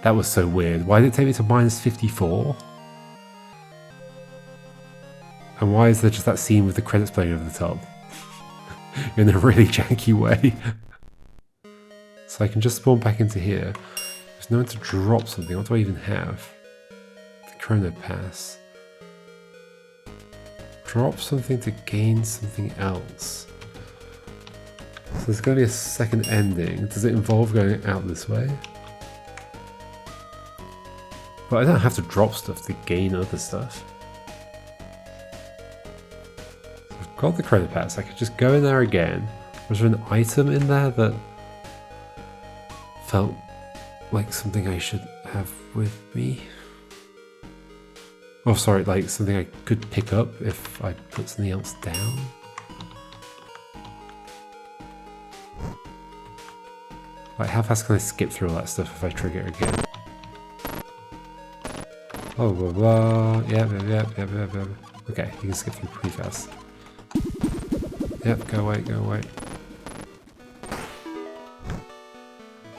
That was so weird. Why did it take me to minus 54? And why is there just that scene with the credits playing over the top? In a really janky way. So I can just spawn back into here. There's no one to drop something. What do I even have? The Chrono Pass. Drop something to gain something else. So there's going to be a second ending. Does it involve going out this way? But I don't have to drop stuff to gain other stuff. I've got the Chrono Pass. I could just go in there again. Was there an item in there that felt like something I should have with me? Oh, sorry, like something I could pick up if I put something else down? Like, how fast can I skip through all that stuff if I trigger it again? Oh, blah, blah. Yep. Okay, you can skip through pretty fast. Yep, go away, go away.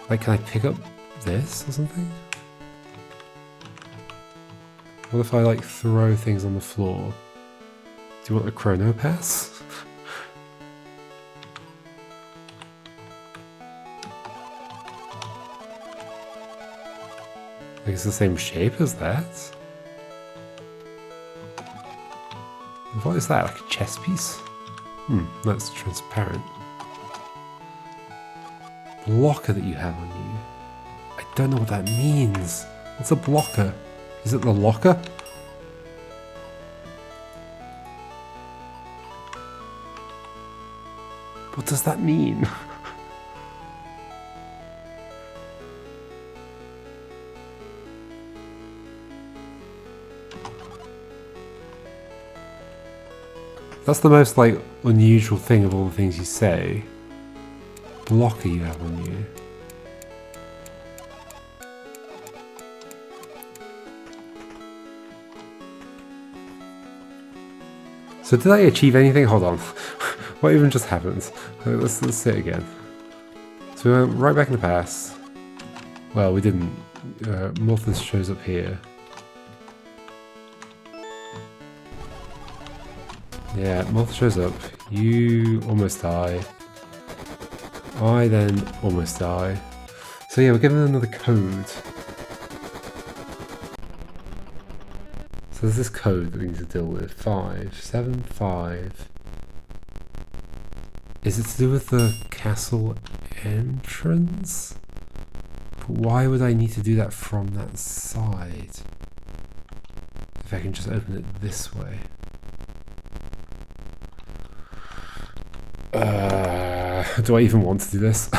Like, can I pick up this or something? What if I, like, throw things on the floor? Do you want a Chrono Pass? Like, it's the same shape as that? What is that, like a chess piece? That's transparent. Blocker that you have on you. I don't know what that means. What's a blocker? Is it the locker? What does that mean? That's the most, like, unusual thing of all the things you say. Blocker you have on you. So did I achieve anything? Hold on. What even just happened? Let's see it again. So we went right back in the past. Well, we didn't. Morpheus shows up here. Yeah, Morpheus shows up. You almost die. I then almost die. So yeah, we're given another code. So there's this code that we need to deal with. 575. Is it to do with the castle entrance? But why would I need to do that from that side? If I can just open it this way. Do I even want to do this?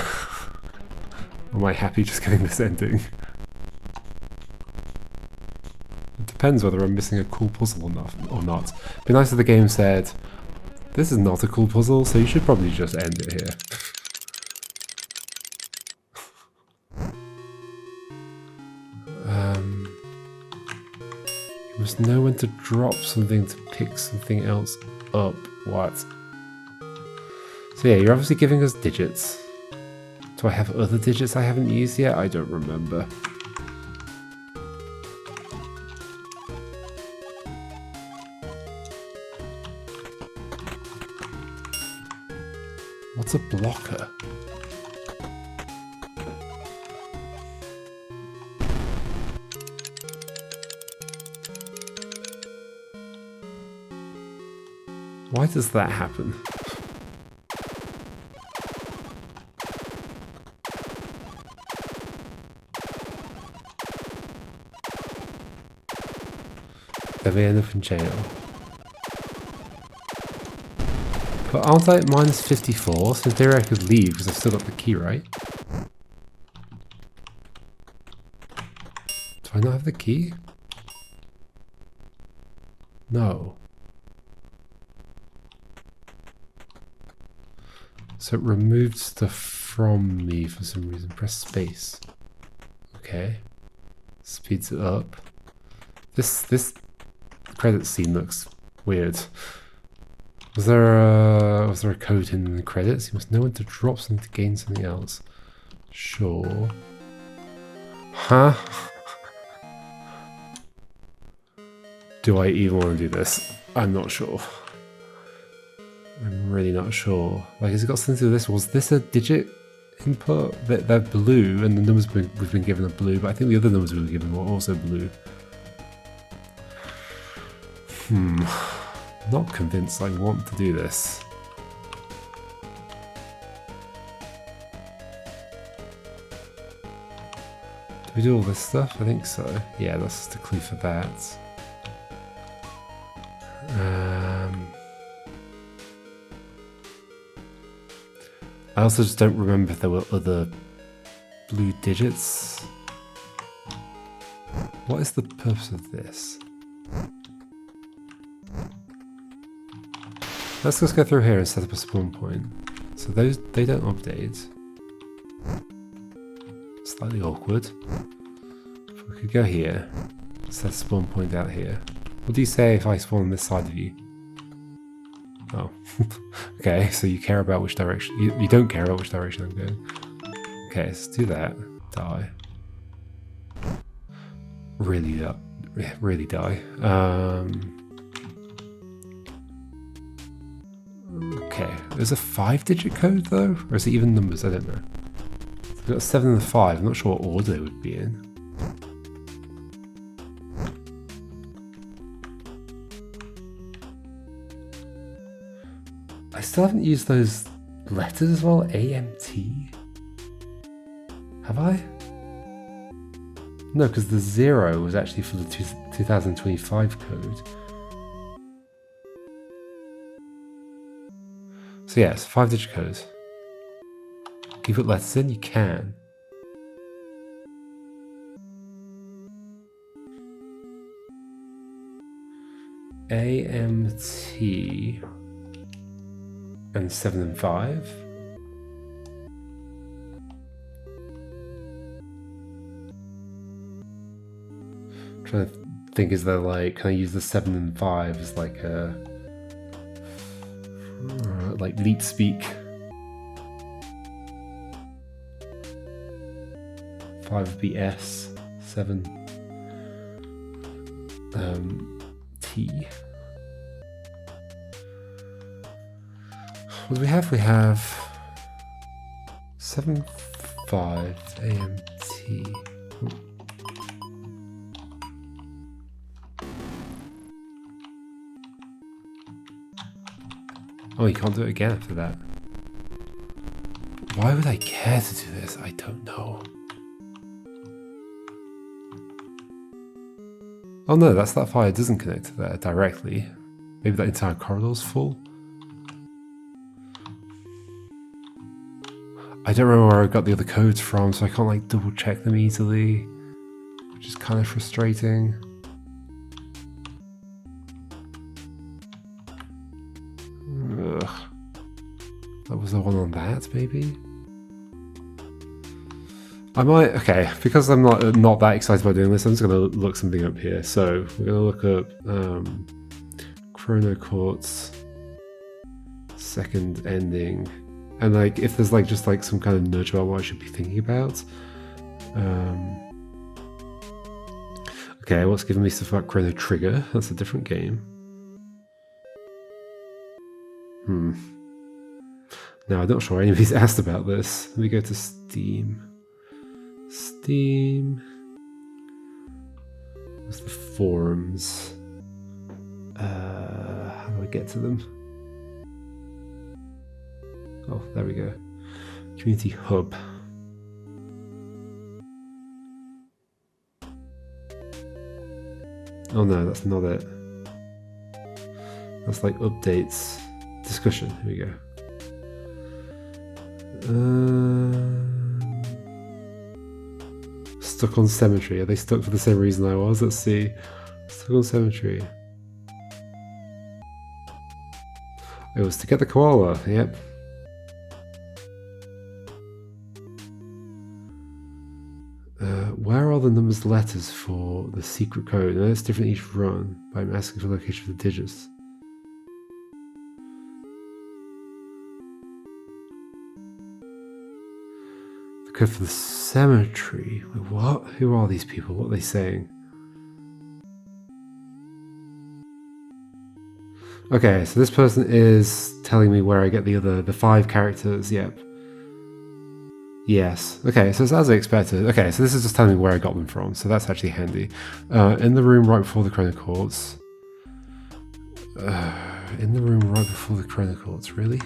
Am I happy just getting this ending? It depends whether I'm missing a cool puzzle or not. It'd be nice if the game said, this is not a cool puzzle, so you should probably just end it here. You must know when to drop something to pick something else up. What? So yeah, you're obviously giving us digits. Do I have other digits I haven't used yet? I don't remember. What's a blocker? Why does that happen? Then we end up in jail. But aren't I at minus 54? So in theory I could leave because I've still got the key, right? Do I not have the key? No. So it removed stuff from me for some reason. Press space. Okay. Speeds it up. This credit scene looks weird. Was there a code in the credits? You must know when to drop something to gain something else. Sure. Huh? Do I even want to do this? I'm not sure. I'm really not sure. Like, has it got something to do with this? Was this a digit input? They're blue, and the numbers we've been given are blue, but I think the other numbers we were given were also blue. Not convinced I want to do this. Do we do all this stuff? I think so. Yeah, that's just a clue for that. I also just don't remember if there were other blue digits. What is the purpose of this? Let's just go through here and set up a spawn point. So those, they don't update. Slightly awkward. If we could go here, set a spawn point out here. What do you say if I spawn on this side of you? Oh, okay, so you care about which direction, you don't care about which direction I'm going. Okay, let's do that. Die. Really die. Okay, there's a 5-digit code though? Or is it even numbers? I don't know. We've got a 7 and a 5, I'm not sure what order it would be in. I still haven't used those letters as well, AMT. Have I? No, because the 0 was actually for the 2025 code. So yeah, it's 5-digit code. Can you put letters in? You can. AMT and 7 and 5. Trying to think, is there like, can I use the 7 and 5 as like a like leet speak? 5 would be S, 7 T. What do we have? We have 7 5 AMT. Oh, you can't do it again after that. Why would I care to do this? I don't know. Oh no, that's that fire doesn't connect to there directly. Maybe that entire corridor's full. I don't remember where I got the other codes from, so I can't like double check them easily, which is kind of frustrating. Ugh. That was the one on that, maybe? I might, okay, because I'm not that excited about doing this, I'm just going to look something up here. So we're going to look up Chronoquartz second ending. And like, if there's like just like some kind of nudge about what I should be thinking about. Okay, what's giving me stuff about Chrono Trigger? That's a different game. Now, I'm not sure anybody's asked about this. Let me go to Steam. Steam. Where's the forums? How do I get to them? Oh, there we go. Community Hub. Oh no, that's not it. That's like updates. Discussion. Here we go. Stuck on Cemetery. Are they stuck for the same reason I was? Let's see. Stuck on Cemetery. It was to get the koala. Yep. Where are the numbers letters for the secret code? No, it's different each run, but I'm asking for the location for the digits. The Okay, for the cemetery. Wait, what? Who are these people? What are they saying? Okay, so this person is telling me where I get the 5 characters. Yep. Yes. Okay, so it's as I expected. Okay, so this is just telling me where I got them from, so that's actually handy. In the room right before the Chronoquartz. In the room right before the Chronoquartz, really?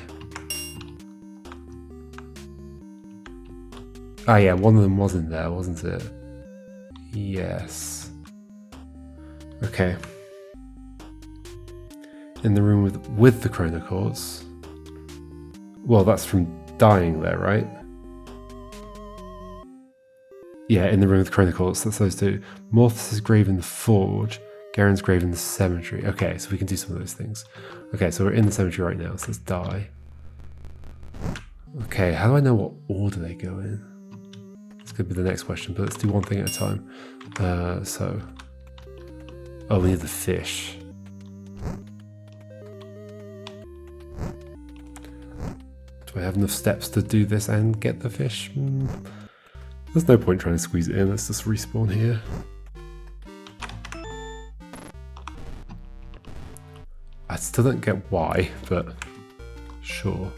Ah, yeah, one of them was in there, wasn't it? Yes. Okay. In the room with the Chronoquartz. Well, that's from dying there, right? Yeah, in the room with Chronoquartz, that's those two. Morthus' grave in the forge, Garen's grave in the cemetery. Okay, so we can do some of those things. Okay, so we're in the cemetery right now, so let's die. Okay, how do I know what order they go in? This could be the next question, but let's do one thing at a time. Oh, we need the fish. Do I have enough steps to do this and get the fish? There's no point trying to squeeze it in, let's just respawn here. I still don't get why, but sure.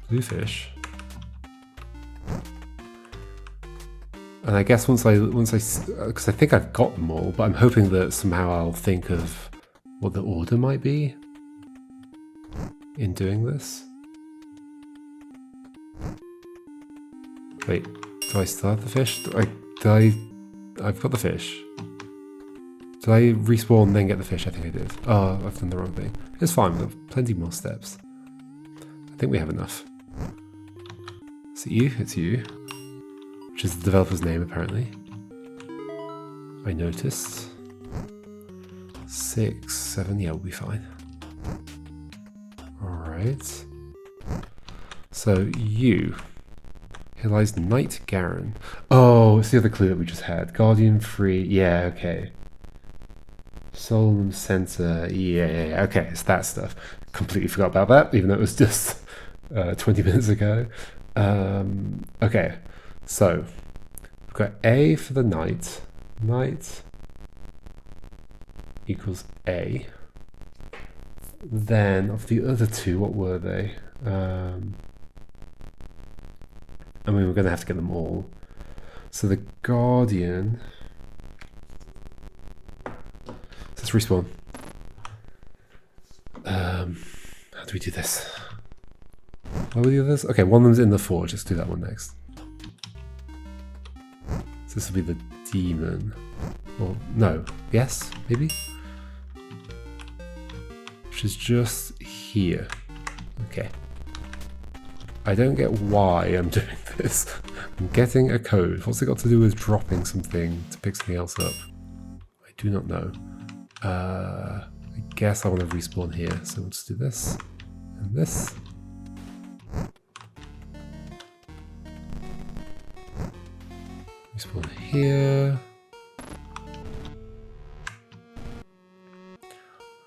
Blue fish. And I guess once I, because I think I've got them all, but I'm hoping that somehow I'll think of what the order might be in doing this. Wait, do I still have the fish? I've got the fish. Did I respawn and then get the fish? I think I did. Oh, I've done the wrong thing. It's fine, we've got plenty more steps. I think we have enough. Is it you? It's you. Which is the developer's name, apparently. I noticed. 6, 7, yeah, we'll be fine. Alright. So, you. Here lies Knight Garen. Oh, it's the other clue that we just had. Guardian free. Yeah, okay. Solemn Center. Yeah, okay, it's that stuff. Completely forgot about that, even though it was just 20 minutes ago. Okay, so we've got A for the knight. Knight equals A. Then of the other two, what were they? I mean, we're going to have to get them all. So the Guardian. Let's respawn. How do we do this? What were the others? Okay, one of them's in the forge. Let's do that one next. So this will be the demon. Or no, yes, maybe? Which is just here. Okay. I don't get why I'm doing this. I'm getting a code. What's it got to do with dropping something to pick something else up? I do not know. I guess I want to respawn here, so we'll just do this and this. Respawn here.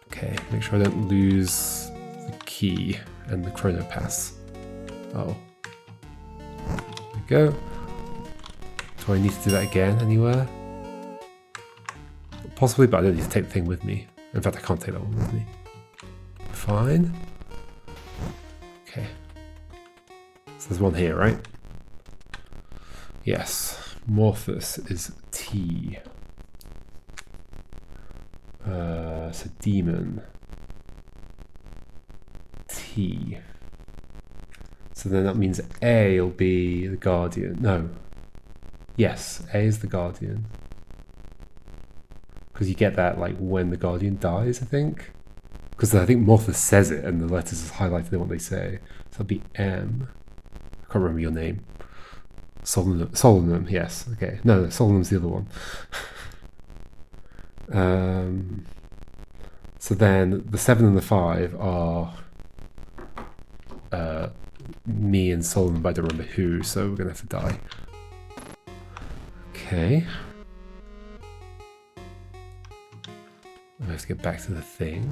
Okay, make sure I don't lose the key and the chrono pass. Oh. There we go. Do I need to do that again anywhere? Possibly, but I don't need to take the thing with me. In fact, I can't take that one with me. Fine. Okay. So there's one here, right? Yes. Morthus is T. So demon. T. So then that means A will be the guardian. No. Yes, A is the guardian. Because you get that like when the guardian dies, I think. Because I think Morthus says it and the letters is highlighted in what they say. So that'll be M. I can't remember your name. Solemnum, yes. Okay. No, Solemnum's the other one. So then the 7 and the 5 are me and Solemnum, but I don't remember who, so we're going to have to die. Okay. I have to get back to the thing.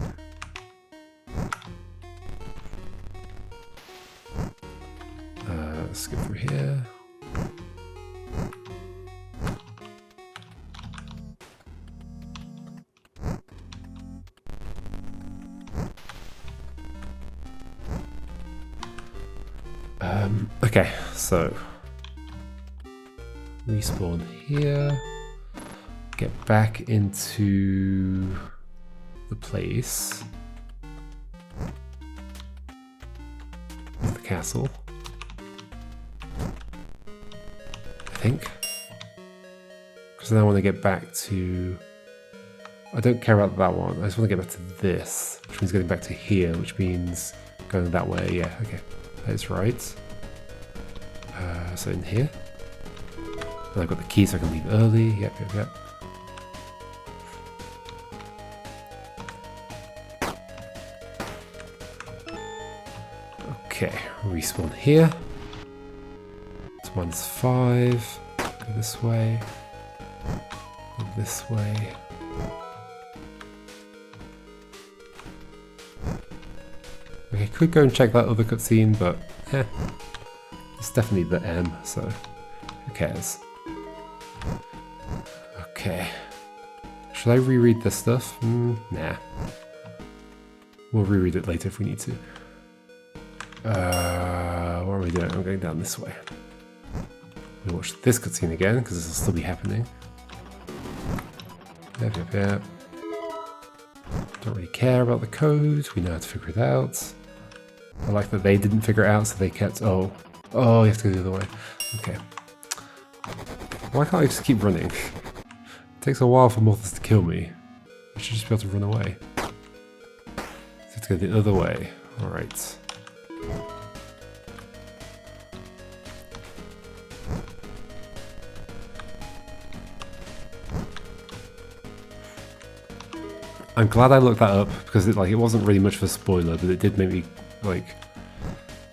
Okay, so respawn here, get back into the place, the castle, I think, because then I want to get back to, I don't care about that one, I just want to get back to this, which means getting back to here, which means going that way. Yeah, okay, that is right. So in here, and I've got the key so I can leave early. Yep. Okay, respawn here. It's -5. Go this way. Go this way. Okay, could go and check that other cutscene, but it's definitely the M, so who cares? Okay. Should I reread this stuff? Nah. We'll reread it later if we need to. What are we doing? I'm going down this way. We'll watch this cutscene again, because this will still be happening. Yep. Don't really care about the code, we know how to figure it out. I like that they didn't figure it out, so they kept, oh, you have to go the other way. Okay. Why can't I just keep running? It takes a while for Morthos to kill me. I should just be able to run away. So I have to go the other way. Alright. I'm glad I looked that up, because it wasn't really much of a spoiler, but it did make me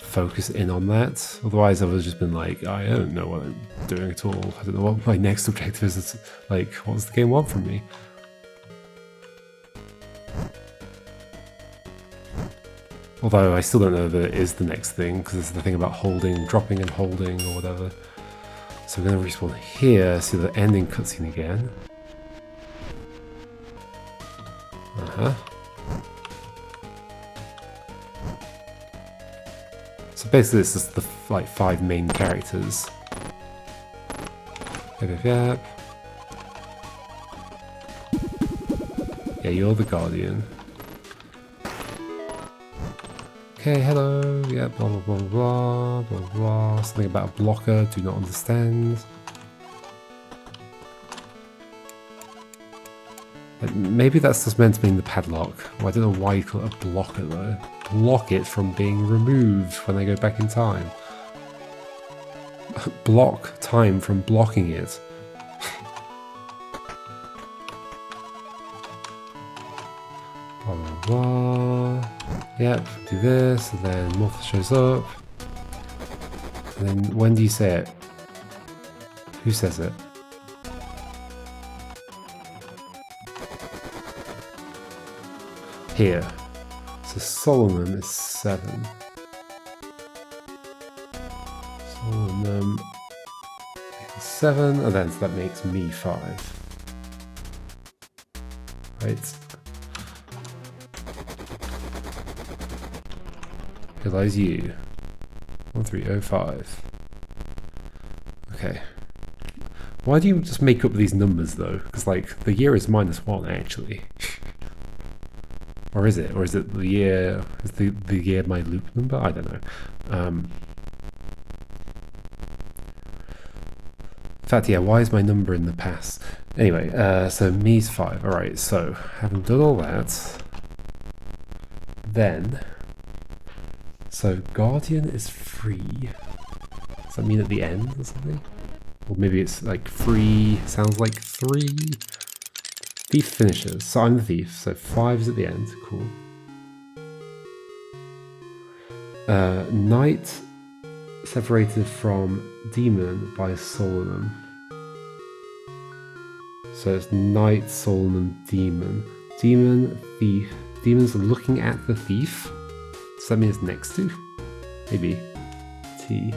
focus in on that. Otherwise I would have just been like, I don't know what I'm doing at all. I don't know what my next objective is. It's like, what does the game want from me? Although I still don't know that it is the next thing, because it's the thing about holding, dropping and holding or whatever. So we're going to respawn here, see the ending cutscene again. So basically it's just the 5 main characters. Yep. Yeah, you're the Guardian. Okay, hello, yeah, blah blah blah blah blah blah. Something about a blocker, do not understand. Maybe that's just meant to mean the padlock. Well, I don't know why you call it a blocker though. Block it from being removed when I go back in time. Block time from blocking it. Blah blah blah. Yep, do this, and then Morph shows up. And then when do you say it? Who says it? Here. So Solomon is 7. Solomon is 7, and then so that makes me 5. Right. Here lies you. 1305. Okay. Why do you just make up these numbers though? Because the year is -1 actually. Or is it? Or is it the year? Is the year my loop number? I don't know. In fact, yeah, why is my number in the past? Anyway, so me's 5. Alright, so having done all that, then, so Guardian is free. Does that mean at the end or something? Or maybe it's free, sounds like 3. Thief finishes, so I'm the thief, so 5 is at the end, cool. Knight separated from demon by Solomon. So it's Knight, Solomon, demon. Demon, thief. Demon's looking at the thief. Does that mean it's next to? Maybe. T.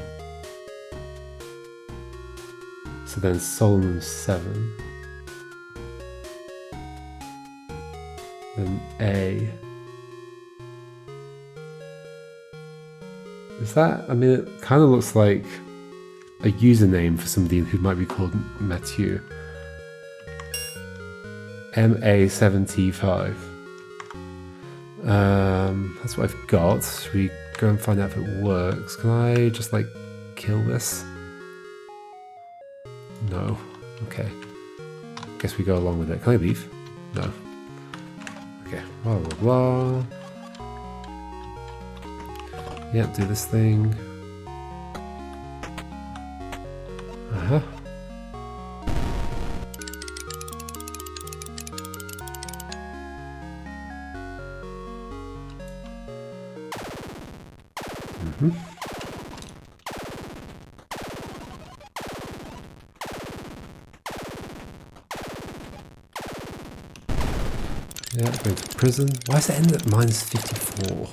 So then Solomon 7. Then A Is that? I mean, it kind of looks like a username for somebody who might be called Mathieu. MA7T5. That's what I've got. Should we go and find out if it works? Can I just like kill this? No. Okay. Guess we go along with it. Can I leave? No. Okay. Blah blah blah. Yeah, do this thing. Uh-huh. Mm-hmm. Yeah, going to prison. Why is it end at -54?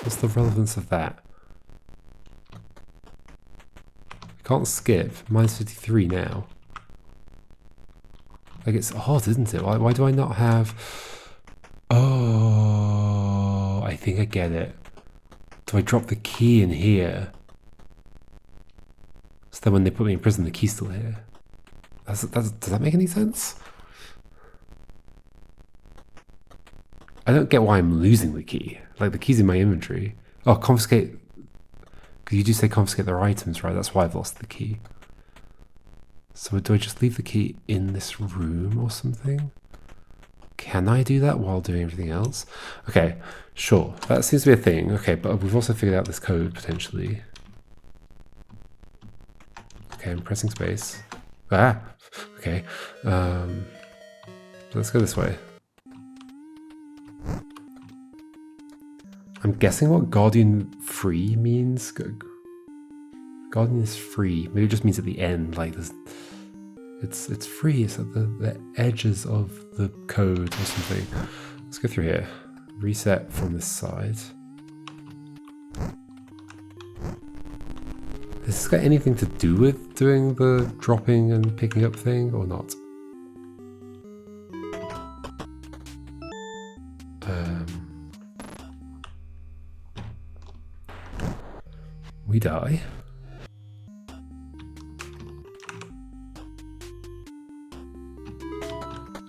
What's the relevance of that? Can't skip. -53 now. Like, it's odd, isn't it? Why do I not have... Oh, I think I get it. Do I drop the key in here? So then when they put me in prison, the key's still here. Does that make any sense? I don't get why I'm losing the key. Like, the key's in my inventory. Oh, confiscate... Because you do say confiscate their items, right? That's why I've lost the key. So do I just leave the key in this room or something? Can I do that while doing everything else? Okay, sure. That seems to be a thing. Okay, but we've also figured out this code, potentially. Okay, I'm pressing space. Ah! Okay. Let's go this way. I'm guessing what Guardian free means. Guardian is free. Maybe it just means at the end, like there's, it's free. It's at the edges of the code or something. Let's go through here. Reset from this side. Has this got anything to do with doing the dropping and picking up thing or not? We die.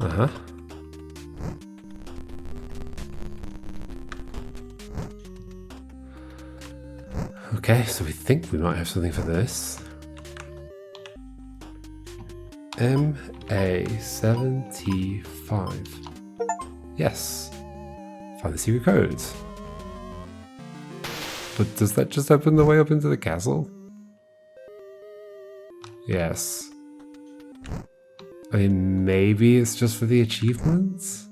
Uh-huh. Okay, so we think we might have something for this. MA7T5. Yes. Find the secret codes. But does that just open the way up into the castle? Yes. I mean, maybe it's just for the achievements?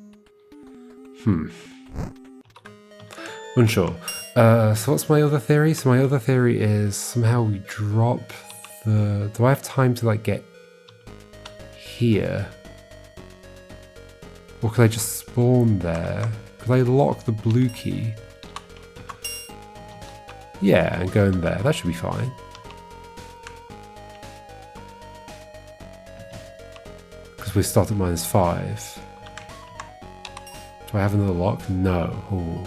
Unsure. So what's my other theory? So my other theory is somehow we drop the... Do I have time to, like, get here? Or could I just spawn there? Could I lock the blue key? Yeah, and go in there. That should be fine. Because we start at -5. Do I have another lock? No. Ooh.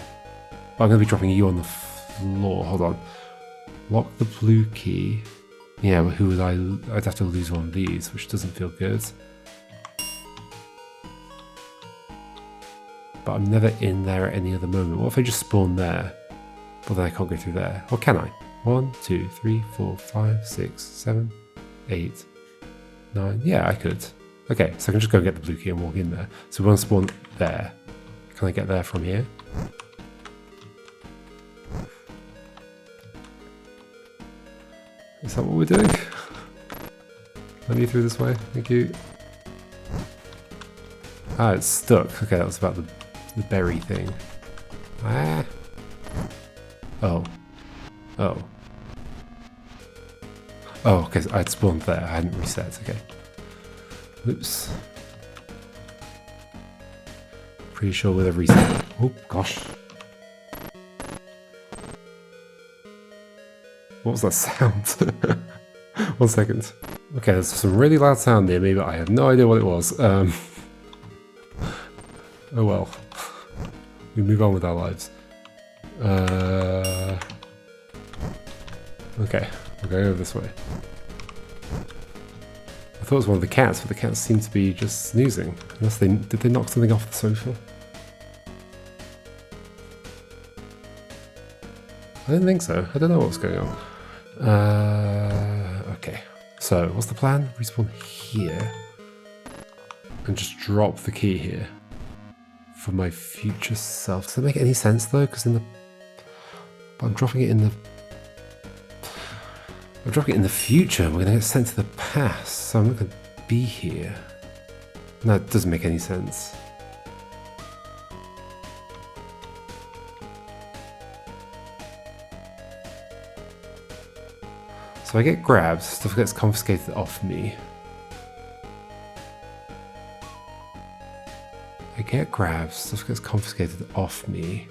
But I'm going to be dropping you on the floor. Hold on. Lock the blue key. Yeah, but who would I'd have to lose one of these, which doesn't feel good. But I'm never in there at any other moment. What if I just spawn there? Well, then I can't go through there. Or can I? 1, 2, 3, 4, 5, 6, 7, 8, 9. Yeah, I could. Okay, so I can just go get the blue key and walk in there. So we want to spawn there. Can I get there from here? Is that what we're doing? Let me through this way. Thank you. Ah, it's stuck. Okay, that was about the berry thing. Ah. Oh. Oh. Oh, okay, so I'd spawned there. I hadn't reset. Okay. Oops. Pretty sure with a reset. Oh, gosh. What was that sound? 1 second. Okay, there's some really loud sound near me, but I have no idea what it was. Oh well. We move on with our lives. Okay, we'll go over this way. I thought it was one of the cats, but the cats seem to be just snoozing. Unless did they knock something off the sofa? I don't think so. I don't know what's going on. Okay. So, what's the plan? Respawn here. And just drop the key here. For my future self. Does that make any sense though? Because I'm dropping it in the... I'm dropping it in the future. We're going to get sent to the past. So I'm not going to be here. No, it doesn't make any sense. So I get grabbed, stuff gets confiscated off me. I get grabbed, stuff gets confiscated off me.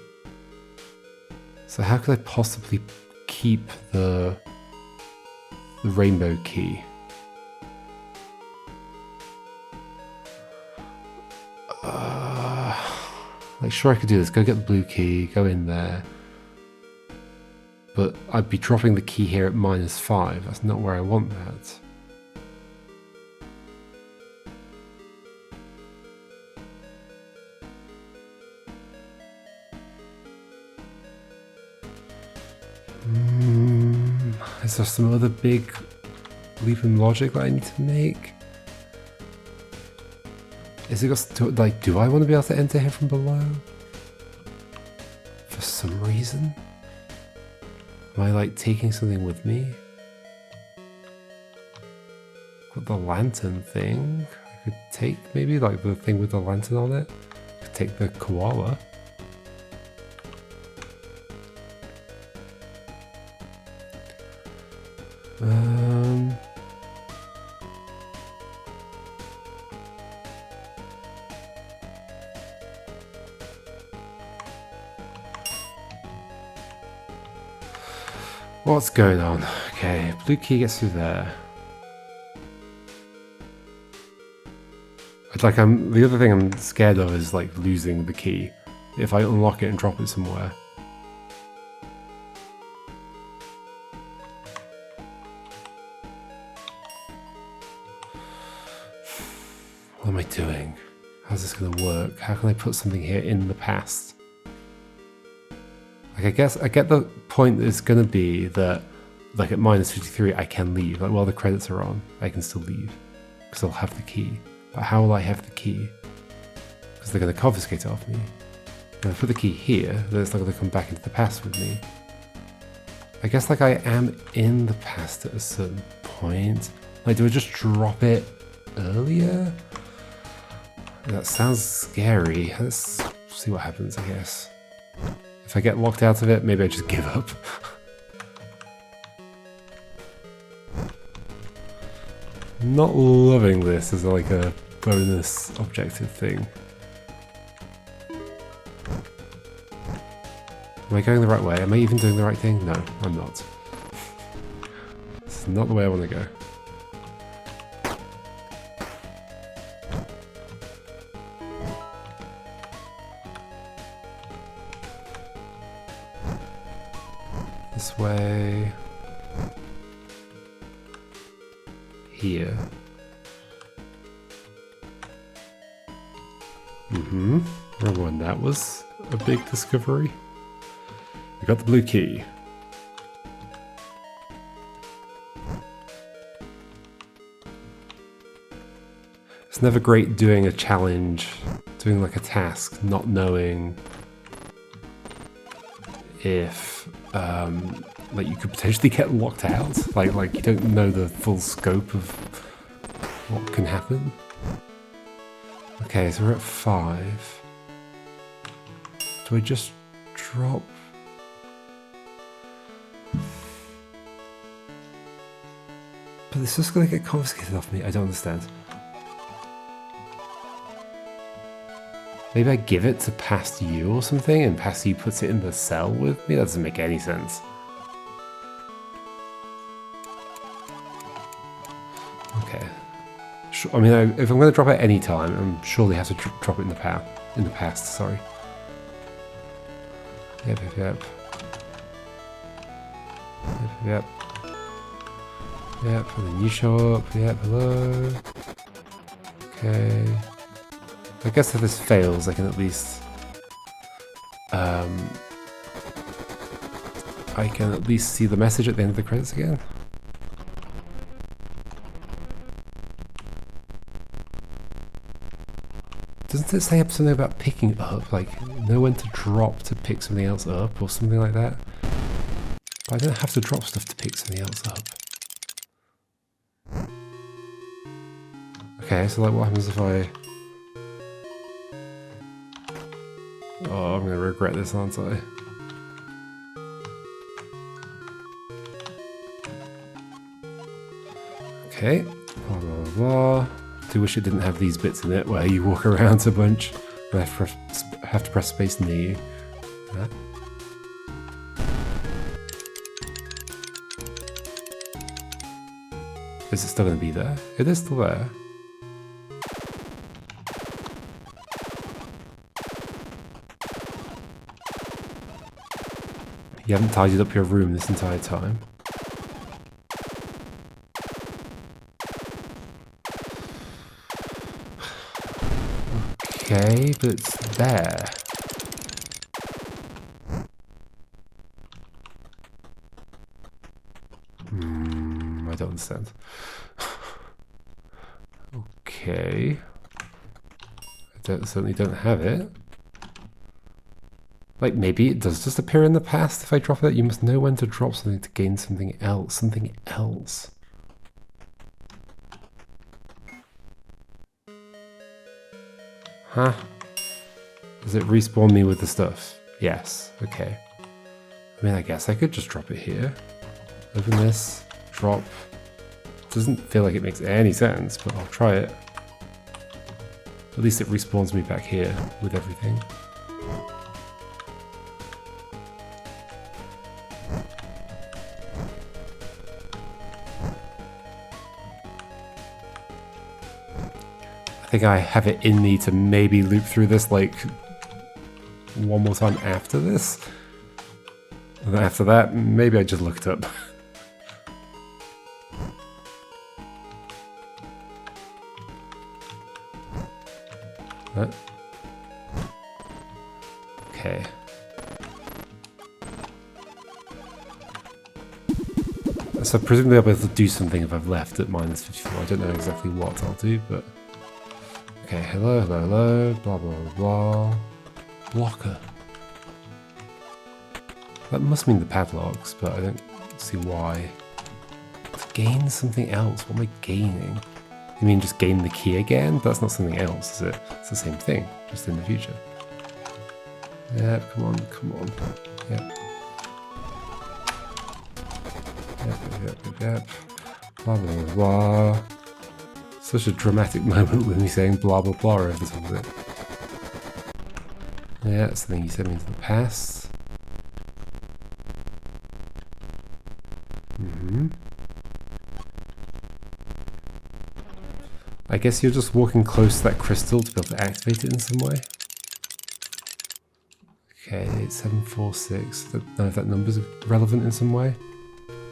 So how could I possibly keep the rainbow key? Like, sure, I could do this. Go get the blue key, go in there. But I'd be dropping the key here at -5. That's not where I want that. Is there some other big leap in logic that I need to make? Is it just, like, do I want to be able to enter here from below? For some reason? Am I, like, taking something with me? Got the lantern thing. I could take, maybe, like, the thing with the lantern on it. I could take the koala. What's going on? Okay, blue key gets through there. It's like the other thing I'm scared of is like losing the key. If I unlock it and drop it somewhere. What am I doing? How's this gonna work? How can I put something here in the past? Like, I guess I get the point that it's going to be that, like, at -53, I can leave. Like, while the credits are on, I can still leave. Because I'll have the key. But how will I have the key? Because they're going to confiscate it off me. And if I put the key here, then it's not going to come back into the past with me. I guess, like, I am in the past at a certain point. Like, do I just drop it earlier? That sounds scary. Let's see what happens, I guess. If I get locked out of it, maybe I just give up. Not loving this as like a bonus objective thing. Am I going the right way? Am I even doing the right thing? No, I'm not. This is not the way I want to go. This way. Here. Remember when that was a big discovery? We got the blue key. It's never great doing a challenge, doing like a task, not knowing if like you could potentially get locked out. Like you don't know the full scope of what can happen. Okay, so we're at 5. Do I just drop? But it's just gonna get confiscated off me. I don't understand. Maybe I give it to past you or something, and past you puts it in the cell with me? That doesn't make any sense. Okay. I mean, if I'm going to drop it at any time, I'm surely have to drop it in the past. Sorry. Yep. Yep, and then you show up. Yep, hello. Okay. I guess if this fails, I can at least... I can at least see the message at the end of the credits again. Doesn't it say something about picking up? Like, know when to drop to pick something else up or something like that? But I don't have to drop stuff to pick something else up. Okay, so like what happens if I... Oh, I'm gonna regret this, aren't I? Okay, blah blah blah. Do wish it didn't have these bits in it where you walk around a bunch and I have to press space near you. Is it still going to be there? It is still there. You haven't tidied up your room this entire time. Okay, but it's there. I don't understand. Okay. I certainly don't have it. Like, maybe it does just appear in the past if I drop it. You must know when to drop something to gain something else. Something else. Huh? Does it respawn me with the stuff? Yes. Okay. I mean, I guess I could just drop it here. Open this. Drop. Doesn't feel like it makes any sense, but I'll try it. At least it respawns me back here with everything. I think I have it in me to maybe loop through this like one more time after this. And then after that, maybe I just looked up. Okay. So presumably I'll be able to do something if I've left at minus 54. I don't know exactly what I'll do, but... Okay, hello, hello, hello, blah, blah, blah, blah. Blocker. That must mean the padlocks, but I don't see why. To gain something else, what am I gaining? You mean just gain the key again? That's not something else, is it? It's the same thing, just in the future. Yep, come on, come on. Yep. Yep. Blah, blah, blah, blah. Such a dramatic moment with me saying blah, blah, blah over the top of it. Yeah, that's the thing you sent me into the past. I guess you're just walking close to that crystal to be able to activate it in some way. Okay, 8746. I don't know if that number's relevant in some way.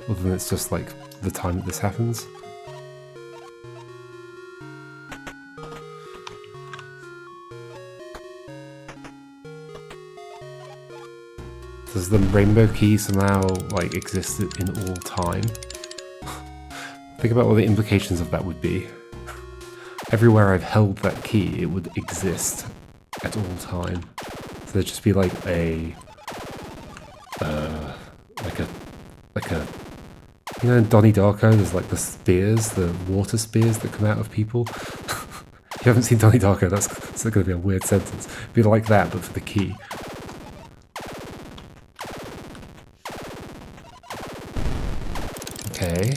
Other than it's just like the time that this happens. Does the rainbow key somehow like exist in all time? Think about what the implications of that would be. Everywhere I've held that key, it would exist at all time. So there'd just be like a, you know, in Donnie Darko, there's like the spears, the water spears that come out of people. If you haven't seen Donnie Darko, that's going to be a weird sentence. It'd be like that, but for the key. Okay.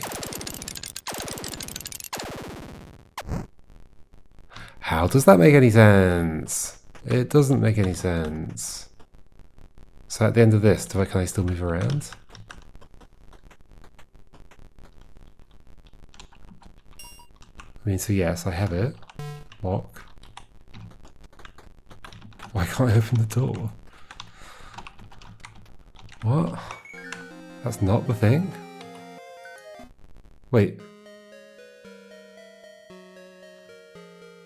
How does that make any sense? It doesn't make any sense. So at the end of this, can I still move around? I mean, so yes, I have it. Lock. Why can't I open the door? What? That's not the thing? Wait.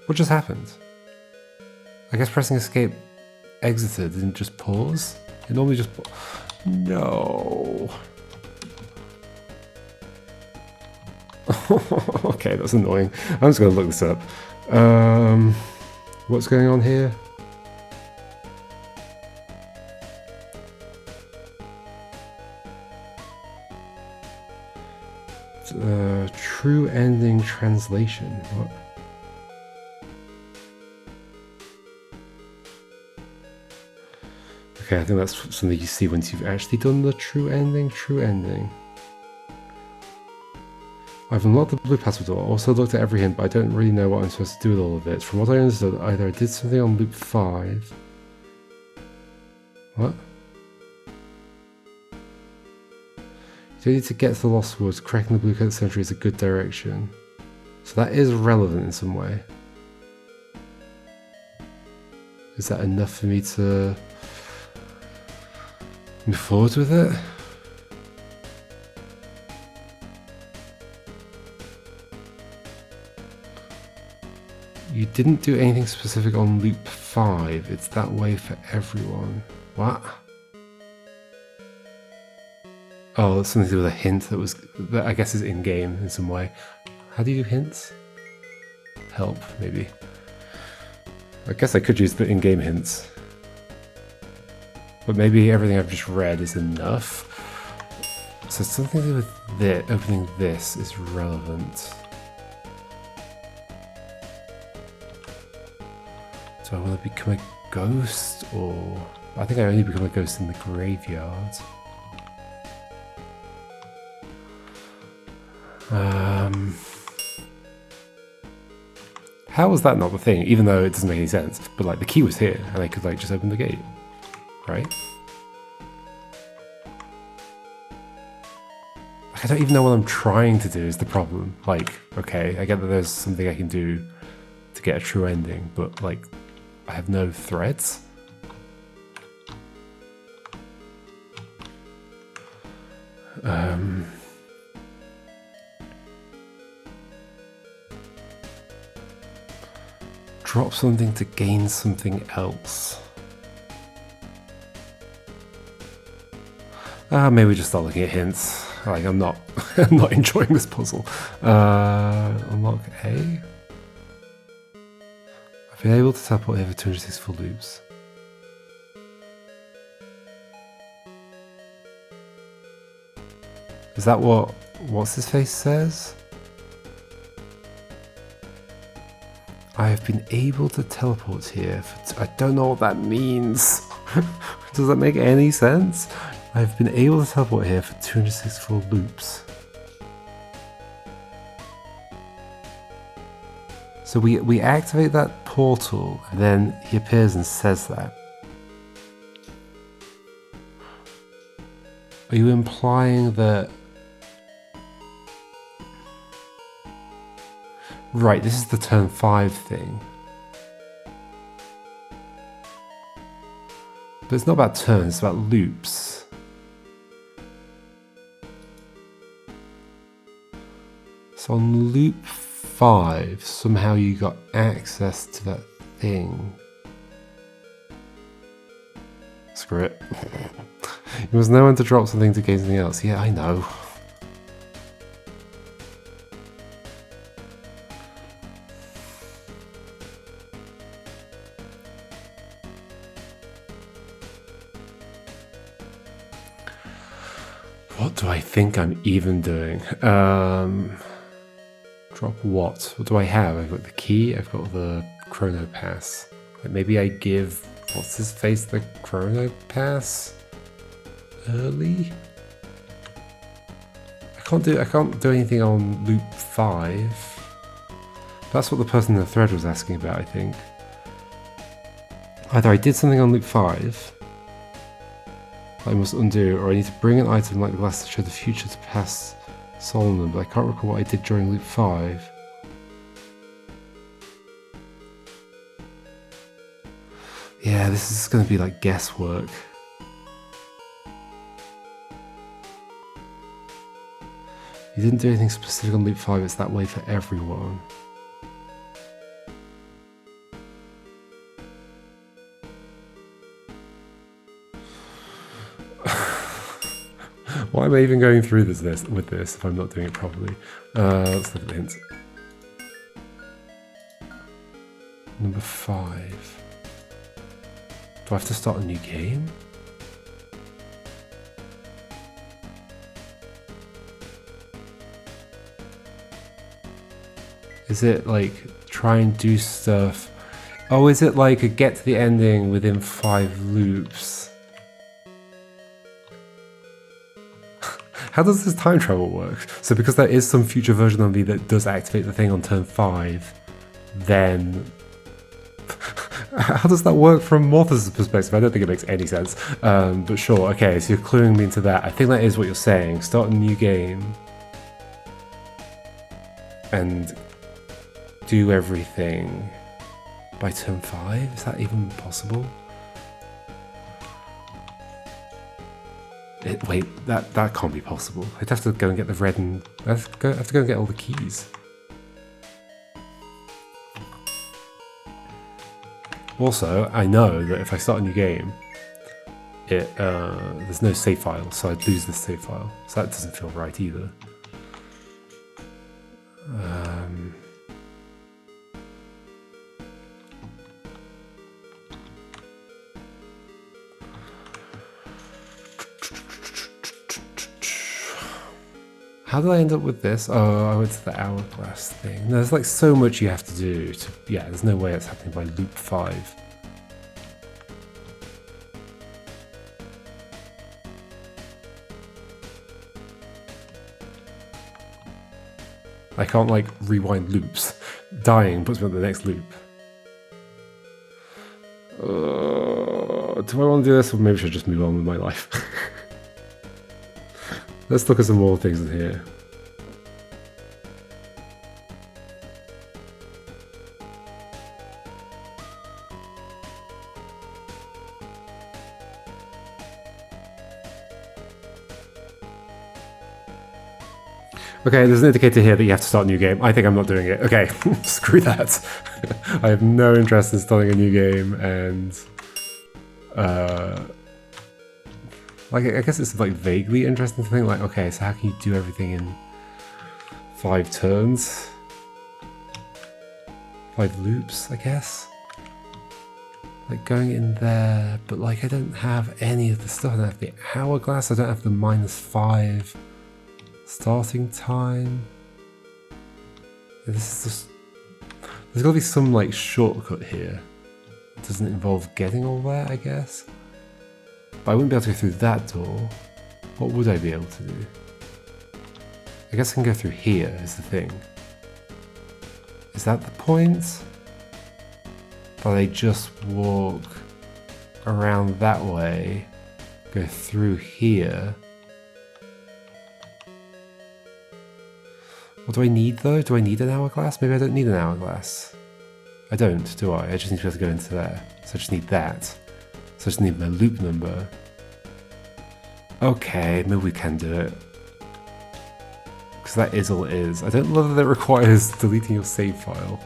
What just happened? I guess pressing escape exited didn't just pause? It normally just no. Okay, that's annoying. I'm just gonna look this up. What's going on here? True ending translation. What? Okay, I think that's something you see once you've actually done the true ending. True ending. I've unlocked the blue password door, also looked at every hint, but I don't really know what I'm supposed to do with all of it. From what I understood, either I did something on loop 5. What? You don't need to get to the Lost Woods. Cracking the Blue Coat Cemetery is a good direction. So that is relevant in some way. Is that enough for me to move forward with it? You didn't do anything specific on loop 5. It's that way for everyone. What? Oh, that's something to do with a hint that I guess is in-game in some way. How do you do hints? Help, maybe. I guess I could use the in-game hints. But maybe everything I've just read is enough. So something to do with this, opening this is relevant. Do I want to become a ghost, or... I think I only become a ghost in the graveyard. How was that not the thing? Even though it doesn't make any sense. But like the key was here, and I could like just open the gate, right? Like, I don't even know what I'm trying to do is the problem. Like, okay, I get that there's something I can do to get a true ending, but like, I have no threads. Drop something to gain something else. Maybe just start looking at hints. Like I'm not enjoying this puzzle. Unlock A. I've been able to teleport here for 264 loops. Is that what's his face says? I have been able to teleport here for I don't know what that means. Does that make any sense? I've been able to teleport here for 264 loops. So we activate that portal, and then he appears and says that. Are you implying that... Right, this is the turn 5 thing. But it's not about turns, it's about loops. So on loop 5, somehow you got access to that thing. Screw it. You must know when to drop something to gain something else. Yeah, I know. What do I think I'm even doing? Drop what? What do I have? I've got the key, I've got the Chrono Pass. Like maybe I give, what's his face, the Chrono Pass early? I can't do anything on loop 5. That's what the person in the thread was asking about, I think. Either I did something on loop 5 I must undo, or I need to bring an item like the glass to show the future to past Solomon, but I can't recall what I did during loop 5. Yeah, this is going to be like guesswork. You You didn't do anything specific on loop 5, it's that way for everyone. Why am I even going through this with this if I'm not doing it properly? Let's look at the hints. Number 5. Do I have to start a new game? Is it like try and do stuff? Oh, is it like a get to the ending within 5 loops? How does this time travel work? So because there is some future version of me that does activate the thing on turn 5, then... How does that work from Morthos' perspective? I don't think it makes any sense. But sure, okay, so you're cluing me into that. I think that is what you're saying. Start a new game. And do everything by turn 5? Is that even possible? Wait, that can't be possible. I'd have to go and get the red and... I have to go and get all the keys. Also, I know that if I start a new game, there's no save file, so I'd lose this save file. So that doesn't feel right either. How did I end up with this? Oh, I went to the hourglass thing. There's like so much you have to do to... Yeah, there's no way it's happening by loop 5. I can't like rewind loops. Dying puts me on the next loop. Do I want to do this, or maybe I should just move on with my life? Let's look at some more things in here. Okay, there's an indicator here that you have to start a new game. I think I'm not doing it. Okay, screw that. I have no interest in starting a new game, and like, I guess it's like vaguely interesting to think like, okay, so how can you do everything in 5 turns? 5 loops, I guess? Like going in there, but like I don't have any of the stuff. I don't have the hourglass, I don't have the -5 starting time. This is just... There's gotta be some like shortcut here. It doesn't involve getting all there, I guess. But I wouldn't be able to go through that door. What would I be able to do? I guess I can go through here, is the thing. Is that the point? But I just walk around that way, go through here. What do I need though? Do I need an hourglass? Maybe I don't need an hourglass. I don't, do I? I just need to be able to go into there. So I just need that. So I just need my loop number. Okay, maybe we can do it. Because that is all it is. I don't know that it requires deleting your save file.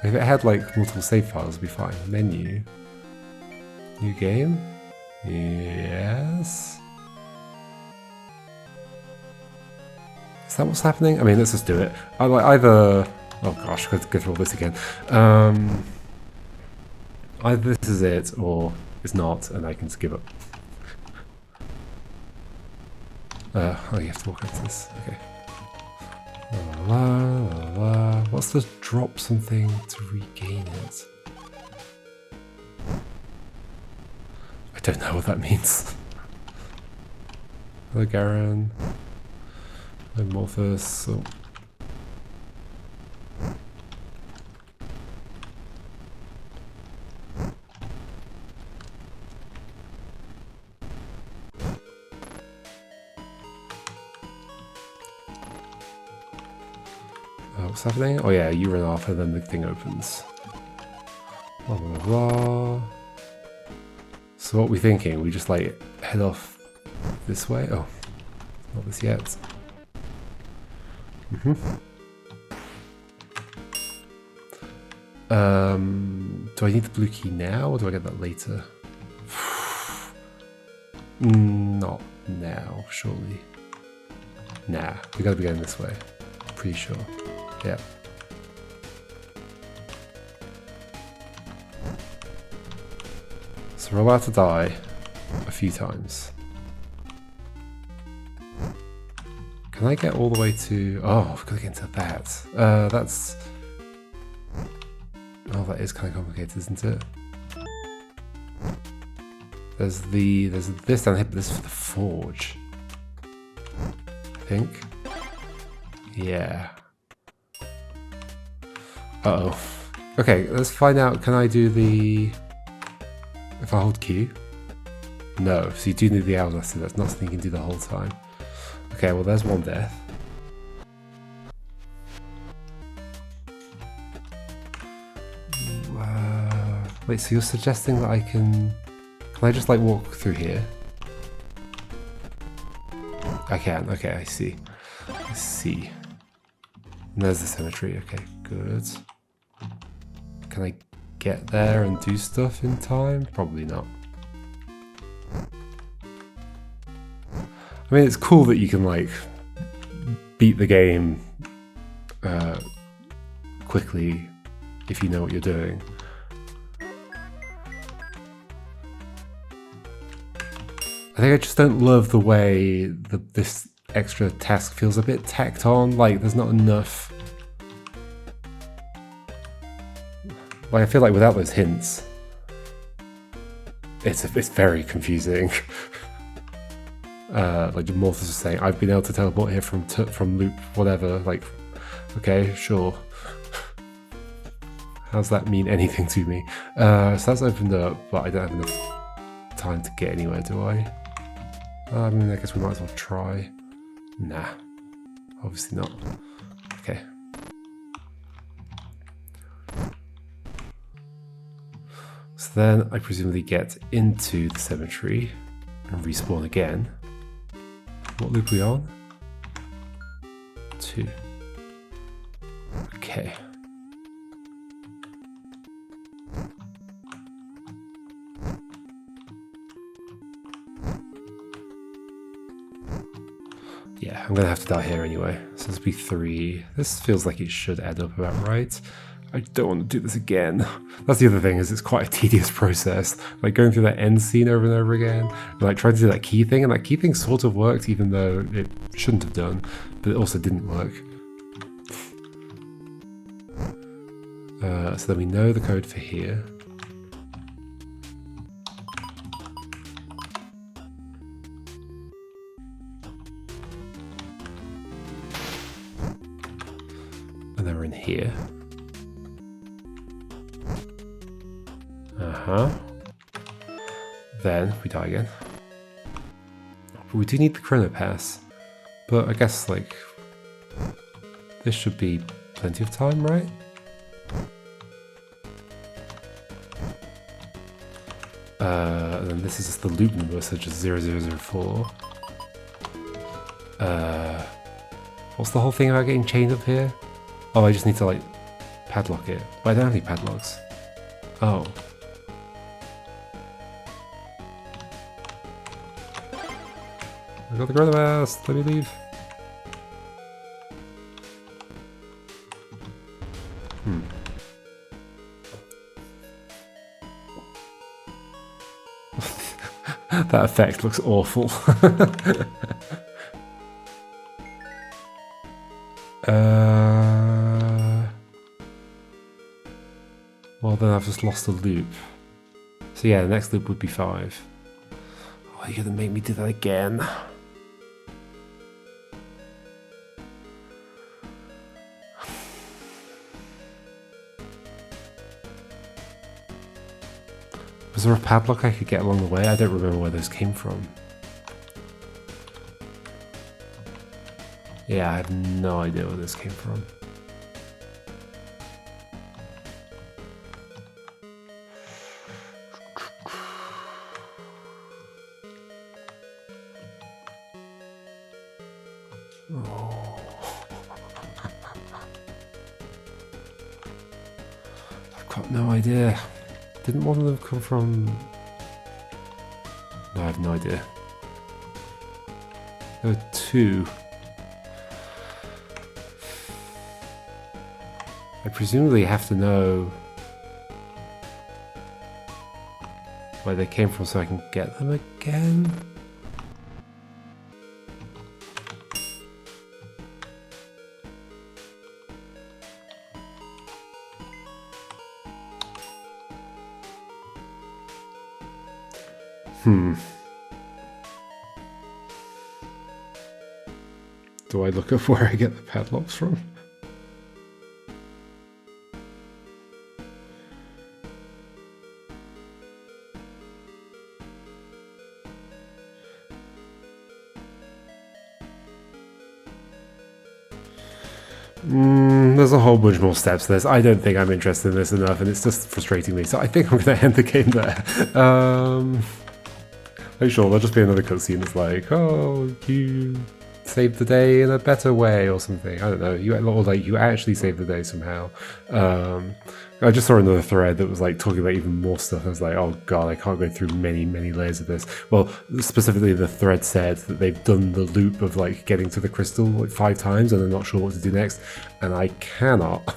If it had like multiple save files, it'd be fine. Menu. New game? Yes. Is that what's happening? I mean, let's just do it. I like either... Oh gosh, I've got to go through all this again. Either this is it, or it's not, and I can just give up. Oh, you have to walk into this. Okay. La, la, la. What's the drop something to regain it? I don't know what that means. Hello, Garen. Hello, Morthos. Oh. What's happening? Oh yeah, you run off and then the thing opens. Blah, blah, blah. So what are we thinking? We just like head off this way? Oh, not this yet. Do I need the blue key now, or do I get that later? Not now, surely. Nah, we gotta be going this way. Pretty sure. Yeah. So we're about to die a few times. Can I get all the way to... Oh, I've got to get into that. That's... Oh, that is kind of complicated, isn't it? There's this down here, but this is for the forge. I think. Yeah. Uh-oh. Okay, let's find out. Can I do the... If I hold Q? No, so you do need the hour lesson. That's not something you can do the whole time. Okay, well there's one death. Wait, so you're suggesting that I can... Can I just like walk through here? I can, okay, I see. I see. And there's the cemetery, okay, good. Can I get there and do stuff in time? Probably not. I mean, it's cool that you can like beat the game quickly if you know what you're doing. I think I just don't love the way this extra task feels a bit tacked on, like there's not enough. Like I feel like without those hints, it's very confusing. Like Morphus was saying, I've been able to teleport here from loop whatever. Like, okay, sure. How does that mean anything to me? So that's opened up, but I don't have enough time to get anywhere, do I? I mean, I guess we might as well try. Nah, obviously not. Okay. So then I presumably get into the cemetery and respawn again. What loop are we on? 2. Okay. Yeah, I'm gonna have to die here anyway. So this will be 3. This feels like it should add up about right. I don't want to do this again. That's the other thing, is it's quite a tedious process. Like going through that end scene over and over again, and like trying to do that key thing, and that key thing sort of worked even though it shouldn't have done, but it also didn't work. So then we know the code for here. And then we're in here. Then we die again. But we do need the chrono pass. But I guess like this should be plenty of time, right? And then this is just the loop number, so just 0004. What's the whole thing about getting chained up here? Oh, I just need to like padlock it. But I don't have any padlocks. Oh. I got the chronoquartz. Let me leave. That effect looks awful. Well, then I've just lost a loop. So yeah, the next loop would be 5. Oh, you're gonna make me do that again. Was there a padlock I could get along the way? I don't remember where those came from. Yeah, I have no idea where this came from. Oh. got no idea. Didn't one of them come from... No, I have no idea. There were two. I presumably have to know where they came from so I can get them again. Do I look up where I get the padlocks from? There's a whole bunch more steps to this. I don't think I'm interested in this enough, and it's just frustrating me. So I think I'm going to end the game there. Like, sure, there'll just be another cutscene that's like, oh, you saved the day in a better way or something. I don't know. You actually saved the day somehow. I just saw another thread that was like talking about even more stuff. I was like, oh god, I can't go through many layers of this. Well, specifically the thread said that they've done the loop of like getting to the crystal like 5 times and they're not sure what to do next, and I cannot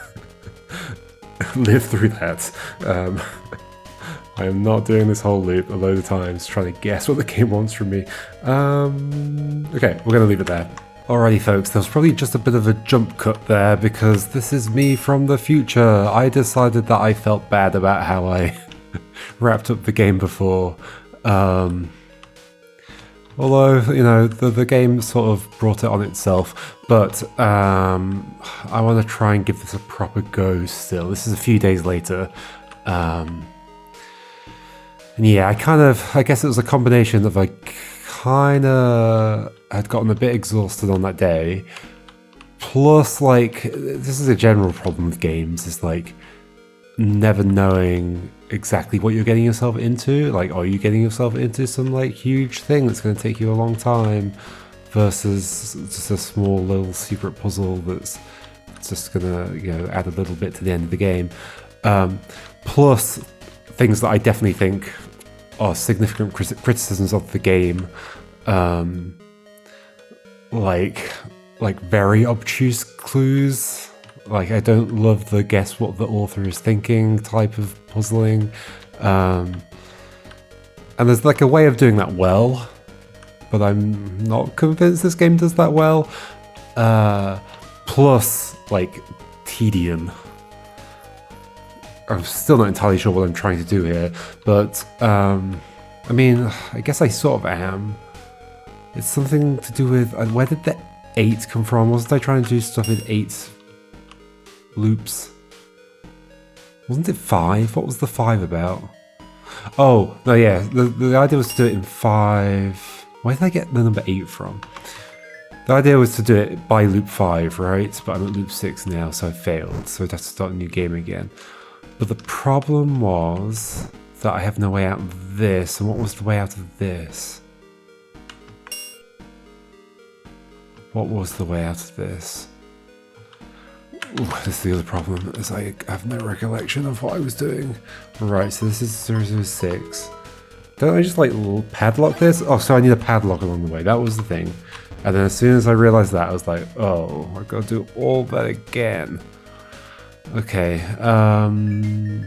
live through that. I am not doing this whole loop a load of times trying to guess what the game wants from me. Okay, we're going to leave it there. Alrighty folks, there was probably just a bit of a jump cut there because this is me from the future. I decided that I felt bad about how I wrapped up the game before. Although, you know, the game sort of brought it on itself, but I want to try and give this a proper go still. This is a few days later. And yeah, I guess it was a combination of like had gotten a bit exhausted on that day, plus like this is a general problem with games, is like never knowing exactly what you're getting yourself into. Like, are you getting yourself into some like huge thing that's going to take you a long time versus just a small little secret puzzle that's just gonna, you know, add a little bit to the end of the game. Plus things that I definitely think are significant criticisms of the game, like very obtuse clues. Like, I don't love the guess what the author is thinking type of puzzling. And there's like a way of doing that well, but I'm not convinced this game does that well. Plus, like, tedium. I'm still not entirely sure what I'm trying to do here, but I mean, I guess I sort of am. It's something to do with, where did the 8 come from? Wasn't I trying to do stuff in 8 loops? Wasn't it 5? What was the 5 about? Oh, no, yeah, the idea was to do it in 5. Where did I get the number 8 from? The idea was to do it by loop 5, right? But I'm at loop 6 now, so I failed, so I'd have to start a new game again. But the problem was that I have no way out of this, and what was the way out of this? What was the way out of this? Ooh, this is the other problem, is I have no recollection of what I was doing. Right, so this is 006. Don't I just like padlock this? Oh, so I need a padlock along the way, that was the thing. And then as soon as I realized that, I was like, oh, I've got to do all that again. Okay,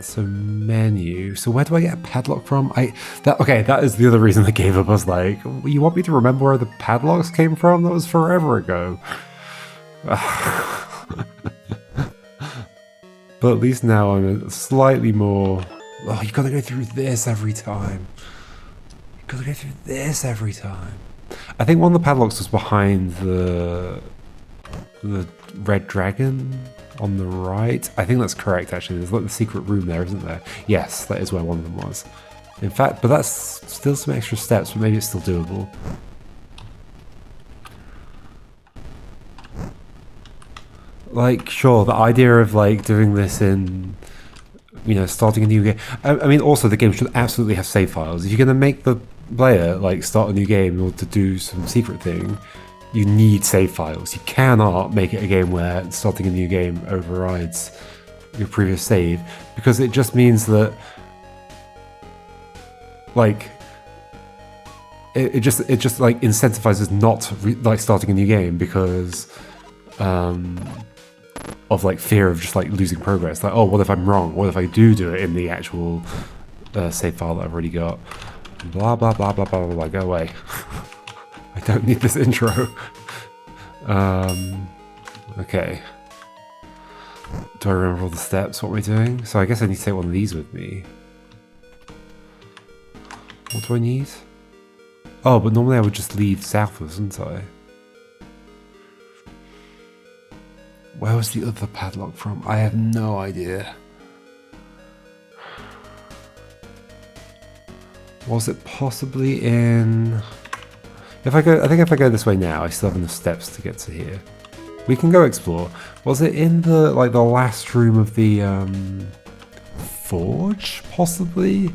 so menu. So where do I get a padlock from? Okay, that is the other reason I gave up. I was like, you want me to remember where the padlocks came from? That was forever ago. But at least now I'm slightly more... Oh, you gotta go through this every time. You gotta go through this every time. I think one of the padlocks was behind the red dragon on the right. I think that's correct, actually. There's like the secret room there, isn't there? Yes, that is where one of them was. In fact, but that's still some extra steps, but maybe it's still doable. Like, sure, the idea of like doing this in, you know, starting a new game. I mean, also the game should absolutely have save files. If you're gonna make the player like start a new game in order to do some secret thing, you need save files. You cannot make it a game where starting a new game overrides your previous save, because it just means that, like, it just like incentivizes not like starting a new game because of like fear of just like losing progress. Like, oh, what if I'm wrong? What if I do it in the actual save file that I've already got? Blah blah blah blah blah blah blah. Go away. I don't need this intro. Okay. Do I remember all the steps? What we're doing? So I guess I need to take one of these with me. What do I need? Oh, but normally I would just leave southwards, wouldn't I? Where was the other padlock from? I have no idea. Was it possibly in... I think if I go this way now, I still have enough steps to get to here. We can go explore. Was it in the last room of the forge, possibly?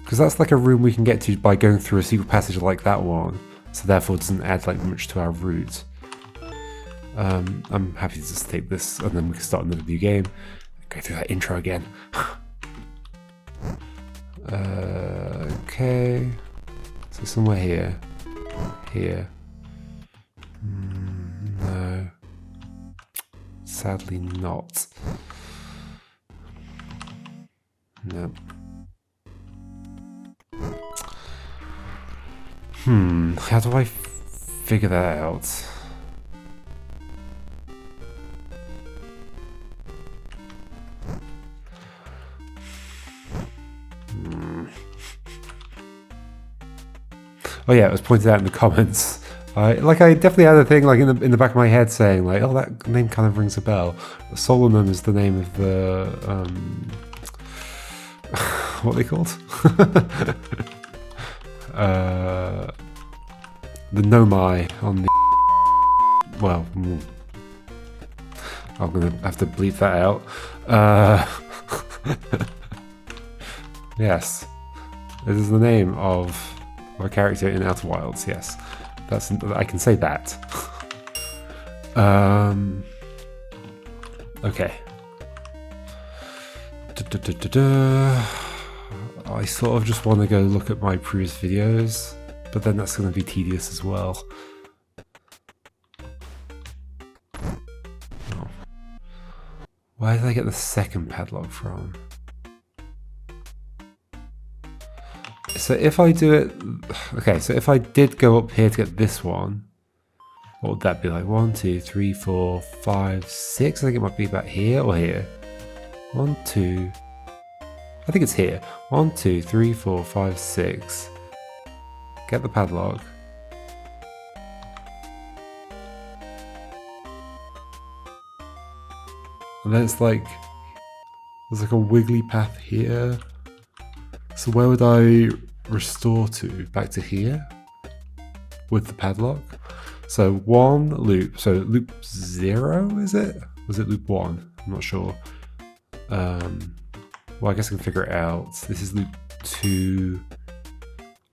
Because that's like a room we can get to by going through a secret passage like that one. So therefore it doesn't add like much to our route. I'm happy to just take this and then we can start another new game. Go through that intro again. Okay. So somewhere here. Here. No. Sadly not. No. How do I figure that out? Oh yeah, it was pointed out in the comments. I definitely had a thing like in the back of my head saying like, oh, that name kind of rings a bell. Solomon is the name of the what are they called? The Nomai on the... Well, I'm gonna have to bleep that out. Yes, it is the name of a character in Outer Wilds. Yes, I can say that. Okay. I sort of just want to go look at my previous videos, but then that's going to be tedious as well. Oh. Where did I get the second padlock from? So if I do it... Okay, so if I did go up here to get this one, what would that be like? 1, 2, 3, 4, 5, 6? I think it might be about here or here. 1, 2... I think it's here. 1, 2, 3, 4, 5, 6. Get the padlock. And then it's like... There's like a wiggly path here. So where would I restore to? Back to here? With the padlock? So 1 loop. So loop 0, is it? Was it loop 1? I'm not sure. Well, I guess I can figure it out. This is loop 2.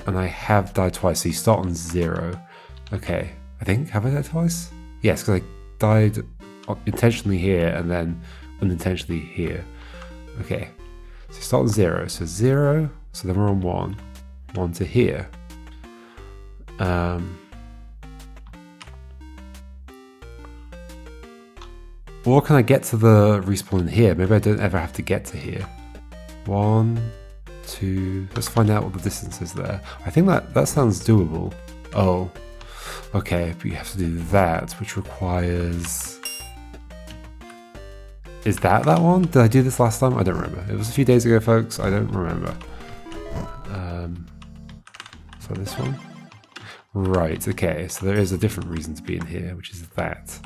And I have died twice, so you start on 0. Okay, I think. Have I died twice? Yes, because I died intentionally here and then unintentionally here. Okay, so start on 0. So 0, so then we're on 1. 1 to here. Or can I get to the respawn in here? Maybe I don't ever have to get to here. 1, 2, let's find out what the distance is there. I think that sounds doable. Oh, okay, but you have to do that, which requires... Is that one? Did I do this last time? I don't remember. It was a few days ago, folks. I don't remember. So this one? Right, okay, so there is a different reason to be in here, which is that.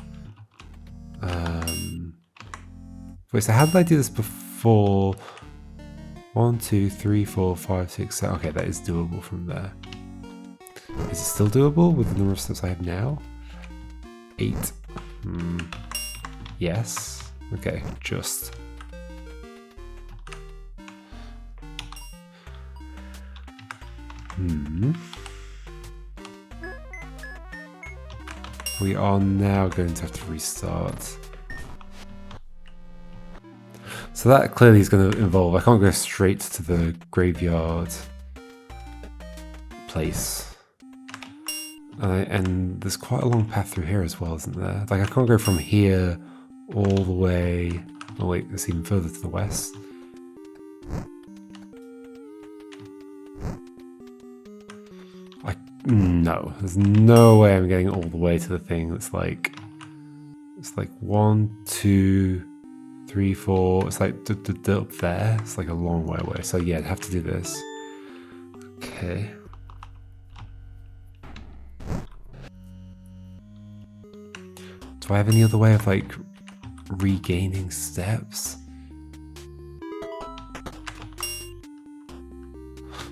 Wait, so how did I do this before? 1, 2, 3, 4, 5, 6, 7. Okay, that is doable from there. Is it still doable with the number of steps I have now? 8. Yes. Okay, just. We are now going to have to restart. So that clearly is going to involve, I can't go straight to the graveyard place. And there's quite a long path through here as well, isn't there? Like I can't go from here all the way, oh wait, it's even further to the west. No, there's no way I'm getting all the way to the thing that's like, it's like 1, 2, 3, 4, it's like up there, it's like a long way away, so yeah, I'd have to do this. Okay. Do I have any other way of like regaining steps?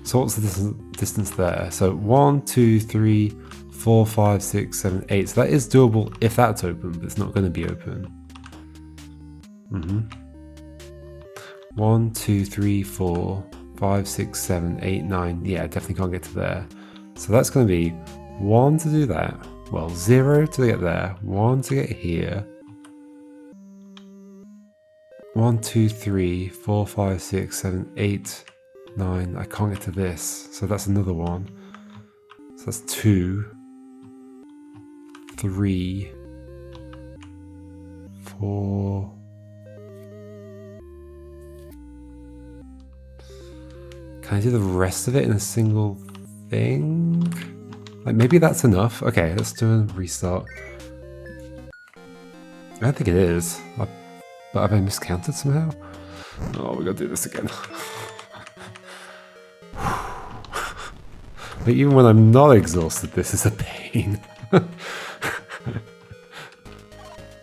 So what's the distance there? So 1, 2, 3, 4, 5, 6, 7, 8. So that is doable if that's open, but it's not going to be open. 1, 2, 3, 4, 5, 6, 7, 8, 9. Yeah, I definitely can't get to there. So that's going to be 1 to do that. Well, 0 to get there. 1 to get here. 1, 2, 3, 4, 5, 6, 7, 8, 9. I can't get to this. So that's another one. So that's 2, 3, 4. Can I do the rest of it in a single thing? Like maybe that's enough. Okay, let's do a restart. I don't think it is. But have I miscounted somehow? Oh, we gotta do this again. But even when I'm not exhausted, this is a pain.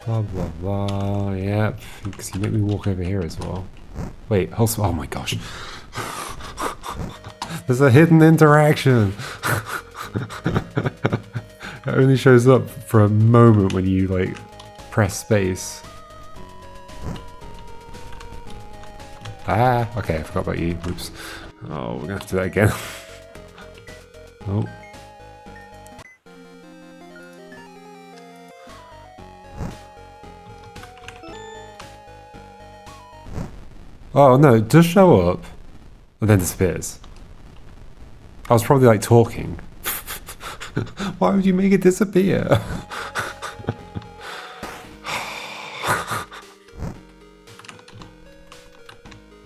Blah blah blah. Yep, because you make me walk over here as well. Wait, also, oh my gosh. There's a hidden interaction. It only shows up for a moment when you like press space. Ah, okay, I forgot about you. Oops. Oh, we're gonna have to do that again. Oh. Oh no, it does show up and then disappears. I was probably like talking. Why would you make it disappear?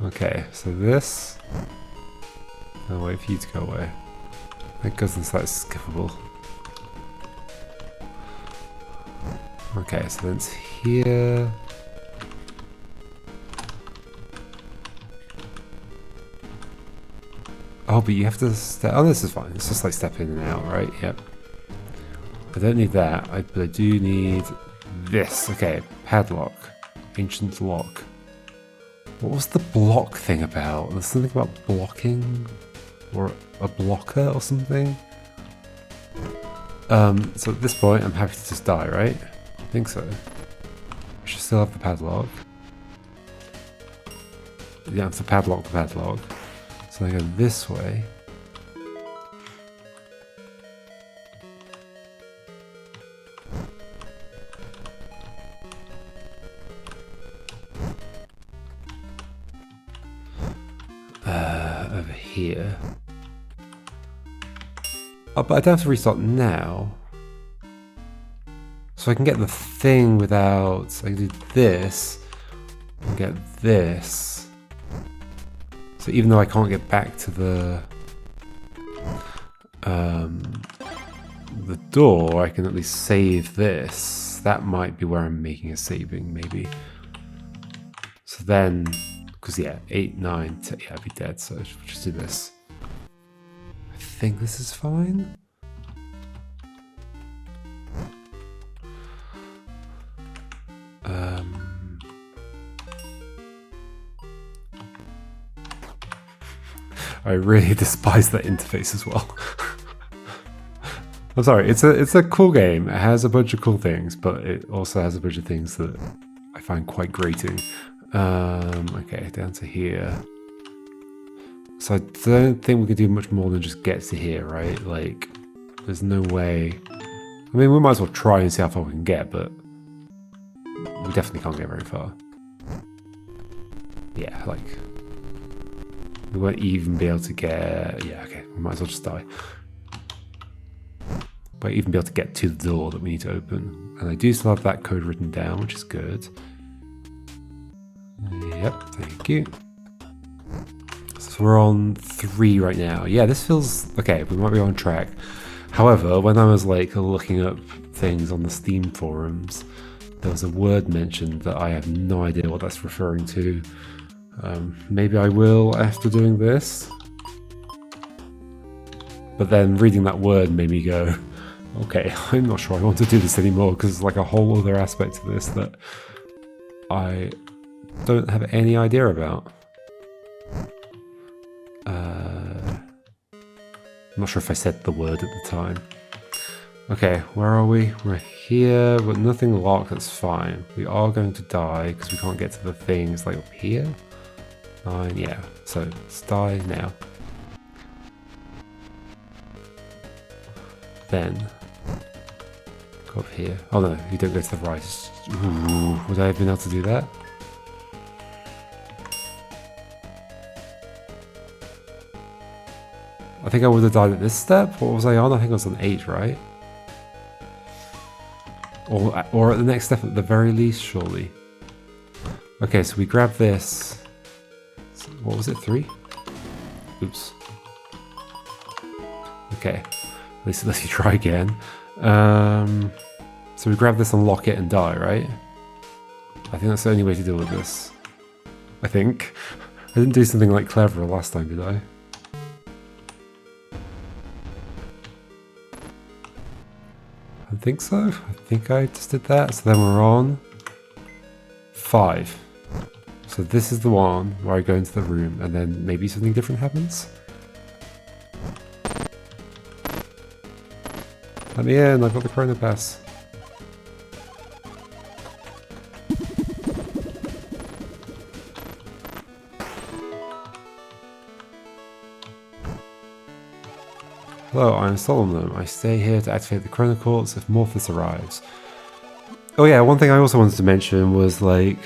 Okay, so this. I'll wait for you to go away. That doesn't sound skippable. Okay, so then it's here. Oh, but you have to step. Oh, this is fine. It's just like step in and out, right? Yep. I don't need that, but I do need this. Okay, padlock. Ancient lock. What was the block thing about? There's something about blocking? Or a blocker or something? So at this point, I'm happy to just die, right? I think so. I should still have the padlock. You don't have to padlock the padlock. So I go this way. Over here. Oh, but I don't have to restart now. So I can get the thing without... I can do this and get this. So even though I can't get back to the door, I can at least save this. That might be where I'm making a saving, maybe. So then, because yeah, 8, 9, 10, yeah, I'd be dead, so I'll just do this. I think this is fine. I really despise that interface as well. I'm sorry, it's a cool game. It has a bunch of cool things, but it also has a bunch of things that I find quite grating. Okay, down to here. So I don't think we can do much more than just get to here, right? Like, there's no way. I mean, we might as well try and see how far we can get, but we definitely can't get very far. Yeah, like we won't even be able to get. Yeah, okay, we might as well just die. Won't even be able to get to the door that we need to open, and I do still have that code written down, which is good. Yep, thank you. So we're on 3 right now. Yeah, this feels okay. We might be on track. However, when I was like looking up things on the Steam forums, there was a word mentioned that I have no idea what that's referring to. Maybe I will after doing this. But then reading that word made me go, okay, I'm not sure I want to do this anymore, because it's like a whole other aspect of this that I don't have any idea about. I'm not sure if I said the word at the time. Okay, where are we? We're here, but nothing locked, that's fine. We are going to die because we can't get to the things like up here. 9, yeah, so let's die now. Then, go up here. Oh no, you don't go to the right. Ooh, would I have been able to do that? I think I would have died at this step. What was I on? I think I was on 8, right? Or at the next step at the very least, surely. Okay, so we grab this. What was it, 3? Oops. Okay, let's you try again. So we grab this, unlock it, and die, right? I think that's the only way to deal with this. I think. I didn't do something like clever last time, did I? I think so. I think I just did that. So then we're on 5. So this is the one where I go into the room and then maybe something different happens. Let me in, I've got the Chrono Pass. Hello, I'm Solomon. I stay here to activate the Chronoquartz if Morphus arrives. Oh yeah, one thing I also wanted to mention was like...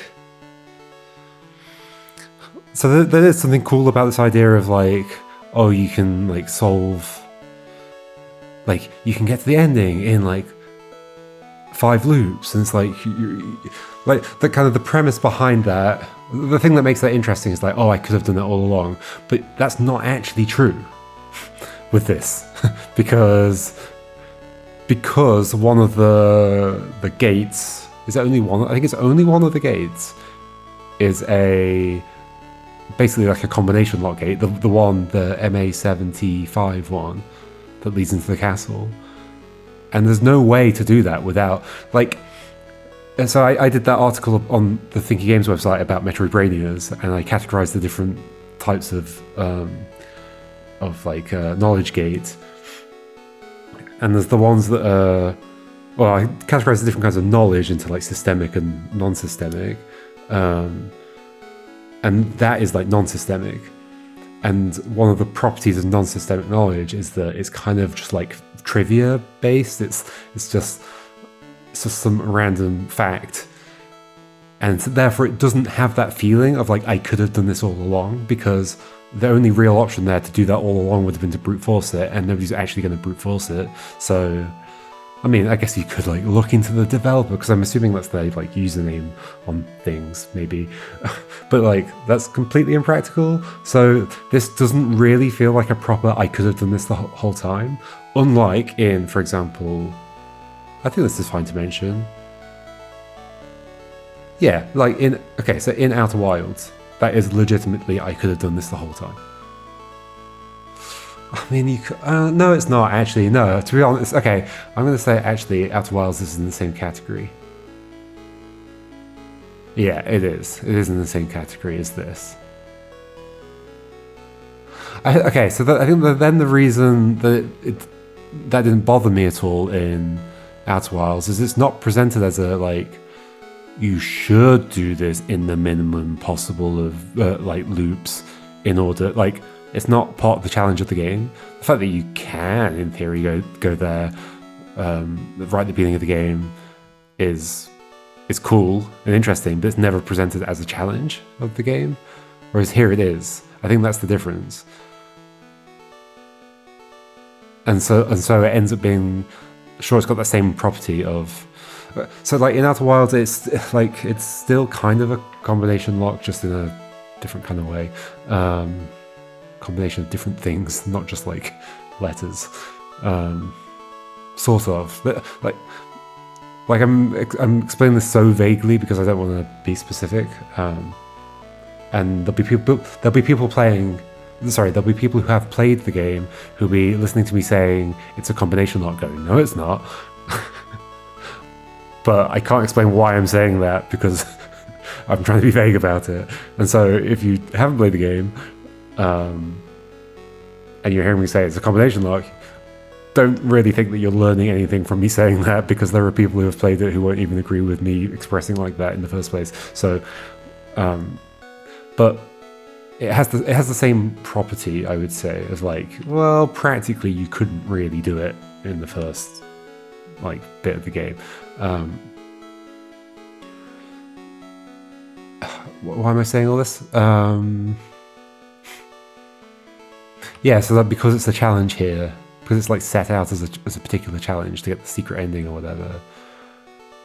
So there is something cool about this idea of like, oh, you can like solve... Like, you can get to the ending in like 5 loops, and it's like... like, the kind of the premise behind that, the thing that makes that interesting is like, oh, I could have done it all along. But that's not actually true with this. because one of the gates is only one. I think it's only one of the gates is basically like a combination lock gate. The MA75 one that leads into the castle, and there's no way to do that without like. And so I did that article on the Thinking Games website about Metroidvanias, and I categorized the different types of like knowledge gates. And there's the ones that are, well, I categorize the different kinds of knowledge into like systemic and non-systemic. And that is like non-systemic. And one of the properties of non-systemic knowledge is that it's kind of just like trivia based. It's just some random fact. And therefore it doesn't have that feeling of like, I could have done this all along, because the only real option there to do that all along would have been to brute force it, and nobody's actually going to brute force it. So, I mean, I guess you could like look into the developer, because I'm assuming that's their like username on things, maybe. But like, that's completely impractical. So this doesn't really feel like a proper, I could have done this the whole time. Unlike in, for example, I think this is fine to mention. Yeah, like in Outer Wilds, that is legitimately, I could have done this the whole time. I mean, you could, no, it's not actually. No, to be honest, okay, I'm going to say actually Outer Wilds is in the same category. Yeah, it is. It is in the same category as this. Okay, so I think then the reason that that didn't bother me at all in Outer Wilds is it's not presented as a like, you should do this in the minimum possible of like loops in order, like it's not part of the challenge of the game. The fact that you can in theory go there right at the beginning of the game is is cool and interesting, but it's never presented as a challenge of the game. Whereas here it is. I think that's the difference. And so it ends up being, sure, it's got that same property of, so like in Outer Wilds, it's still kind of a combination lock, just in a different kind of way. Combination of different things, not just like letters. Sort of, but like I'm explaining this so vaguely because I don't want to be specific. And there'll be people playing. Sorry, there'll be people who have played the game who'll be listening to me saying it's a combination lock, going, no, it's not. But I can't explain why I'm saying that because I'm trying to be vague about it. And so if you haven't played the game, and you're hearing me say it's a combination lock, don't really think that you're learning anything from me saying that, because there are people who have played it who won't even agree with me expressing like that in the first place. So, but it has the same property, I would say, of like, well, practically you couldn't really do it in the first like bit of the game. Why am I saying all this? Yeah, so that because it's a challenge here, because it's like set out as a particular challenge to get the secret ending or whatever,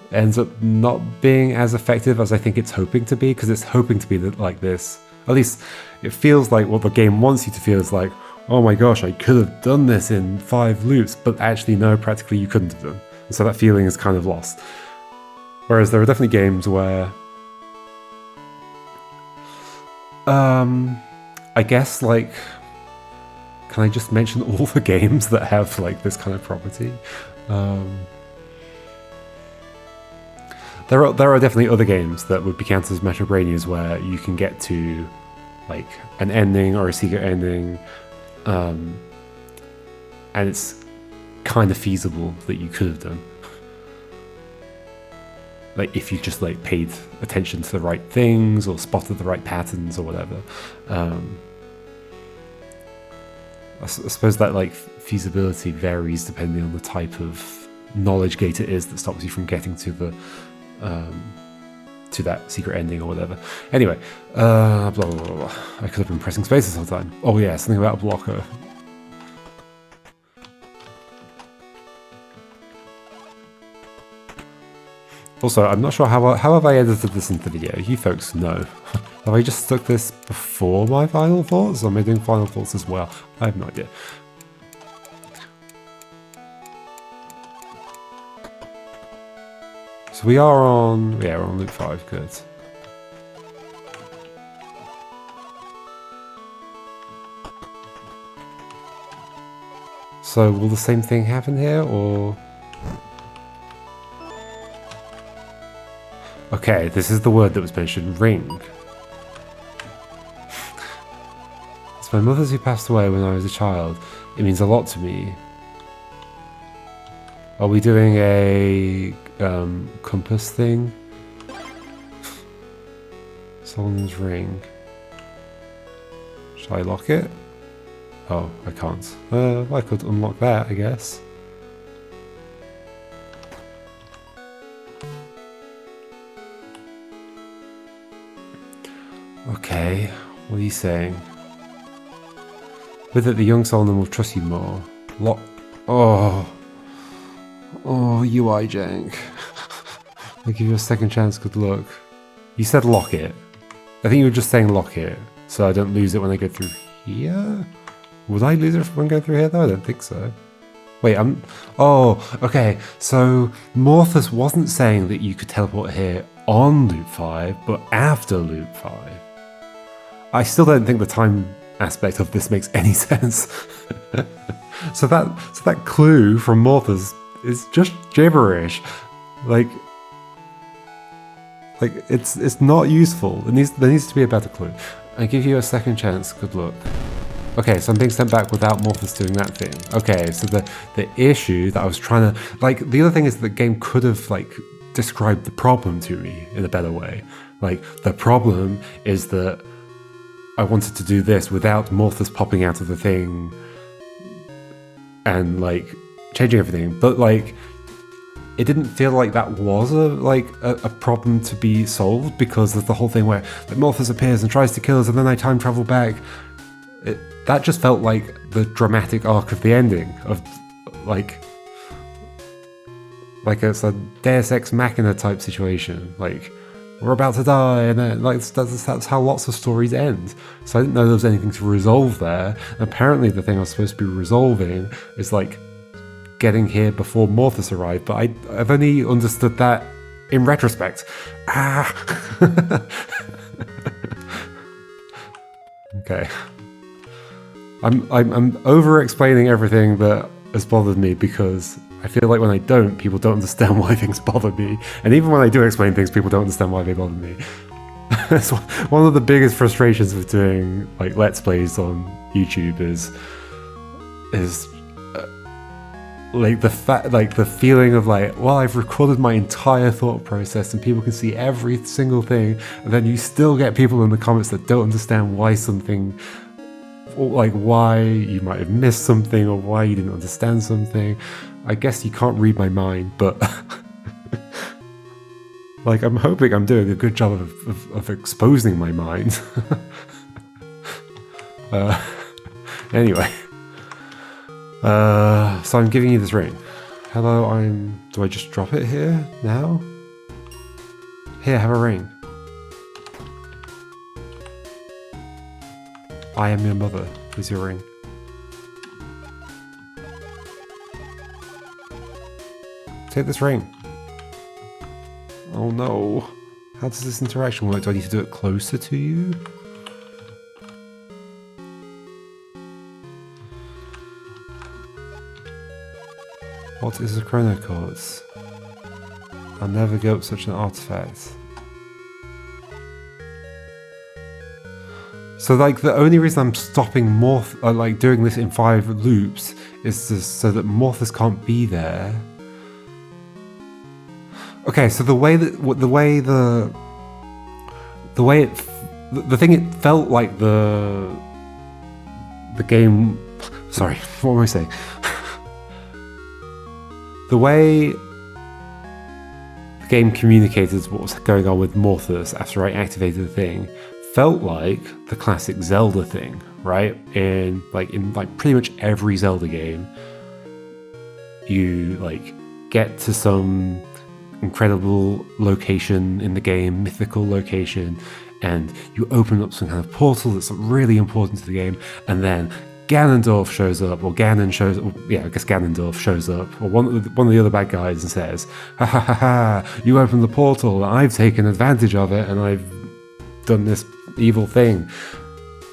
it ends up not being as effective as I think it's hoping to be, because it's hoping to be like this. At least it feels like what the game wants you to feel is like, oh my gosh, I could have done this in 5 loops, but actually no, practically you couldn't have done. And so that feeling is kind of lost. Whereas there are definitely games where, I guess, like, can I just mention all the games that have like this kind of property? There are definitely other games that would be counted as Metroidvanias where you can get to like an ending or a secret ending, and it's kind of feasible that you could have done. Like if you just like paid attention to the right things or spotted the right patterns or whatever. I suppose that like feasibility varies depending on the type of knowledge gate it is that stops you from getting to the to that secret ending or whatever. Anyway, blah, blah, blah, blah. I could have been pressing space this whole time. Oh yeah, something about a blocker. Also, I'm not sure how have I edited this into the video. You folks know. Have I just stuck this before my final thoughts, or am I doing final thoughts as well? I have no idea. So we are on, yeah, we're on loop 5, good. So will the same thing happen here, or? Okay, this is the word that was mentioned, ring. It's my mother's who passed away when I was a child. It means a lot to me. Are we doing a compass thing? Solomon's ring. Shall I lock it? Oh, I can't. I could unlock that, I guess. Okay, what are you saying? With it, the young Solomon will trust you more. Lock. Oh, UI jank. I'll give you a second chance, good luck. You said lock it. I think you were just saying lock it, so I don't lose it when I go through here? Would I lose it when I go through here though? I don't think so. Wait, oh, okay, so Morphus wasn't saying that you could teleport here on loop 5, but after loop 5. I still don't think the time aspect of this makes any sense. So that clue from Morphus is just gibberish. Like it's not useful. There needs to be a better clue. I give you a second chance. Good luck. Okay, so I'm being sent back without Morphus doing that thing. Okay, so the issue that I was trying to, like, the other thing is that the game could have like described the problem to me in a better way. Like, the problem is that I wanted to do this without Morphus popping out of the thing and like changing everything, but like it didn't feel like that was a problem to be solved, because there's the whole thing where like, Morphos appears and tries to kill us, and then I time travel back. That just felt like the dramatic arc of the ending of like it's a Deus Ex Machina type situation. Like, we're about to die, and then like that's how lots of stories end. So I didn't know there was anything to resolve there. And apparently the thing I was supposed to be resolving is like getting here before Morphos arrived, but I've only understood that in retrospect. Okay. I'm over explaining everything that has bothered me, because I feel like when I don't, people don't understand why things bother me. And even when I do explain things, people don't understand why they bother me. That's one of the biggest frustrations with doing like Let's Plays on YouTube is like the feeling of like, well, I've recorded my entire thought process and people can see every single thing, and then you still get people in the comments that don't understand why something, or like why you might have missed something or why you didn't understand something. I guess you can't read my mind, but like I'm hoping I'm doing a good job of exposing my mind. Anyway, so I'm giving you this ring. Hello, do I just drop it here now? Here, have a ring. I am your mother. Here's your ring. Take this ring. Oh no. How does this interaction work? Do I need to do it closer to you? What is a Chronoquartz? I'll never give up such an artifact. So like the only reason I'm stopping like doing this in 5 loops is just so that Morphos can't be there. Okay, so the thing it felt like the game. Sorry, what am I saying? The way the game communicated what was going on with Morphos after I activated the thing felt like the classic Zelda thing, right? In pretty much every Zelda game, you like get to some incredible location in the game, mythical location, and you open up some kind of portal that's really important to the game, and then Ganondorf shows up, or Ganon shows up, yeah, I guess Ganondorf shows up, or one of the other bad guys, and says, ha ha ha ha, you opened the portal, I've taken advantage of it, and I've done this evil thing.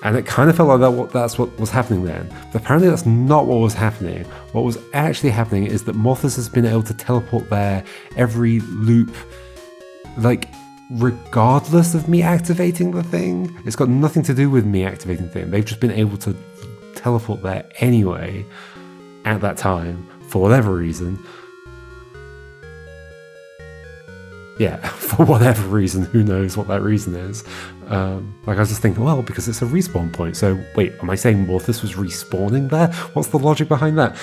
And it kind of felt like that's what was happening then. But apparently that's not what was happening. What was actually happening is that Morphos has been able to teleport there every loop, like, regardless of me activating the thing. It's got nothing to do with me activating the thing. They've just been able to teleport there anyway, at that time, for whatever reason. Yeah, for whatever reason, who knows what that reason is. Like I was just thinking, well, because it's a respawn point. So wait, am I saying Morphos was respawning there? What's the logic behind that?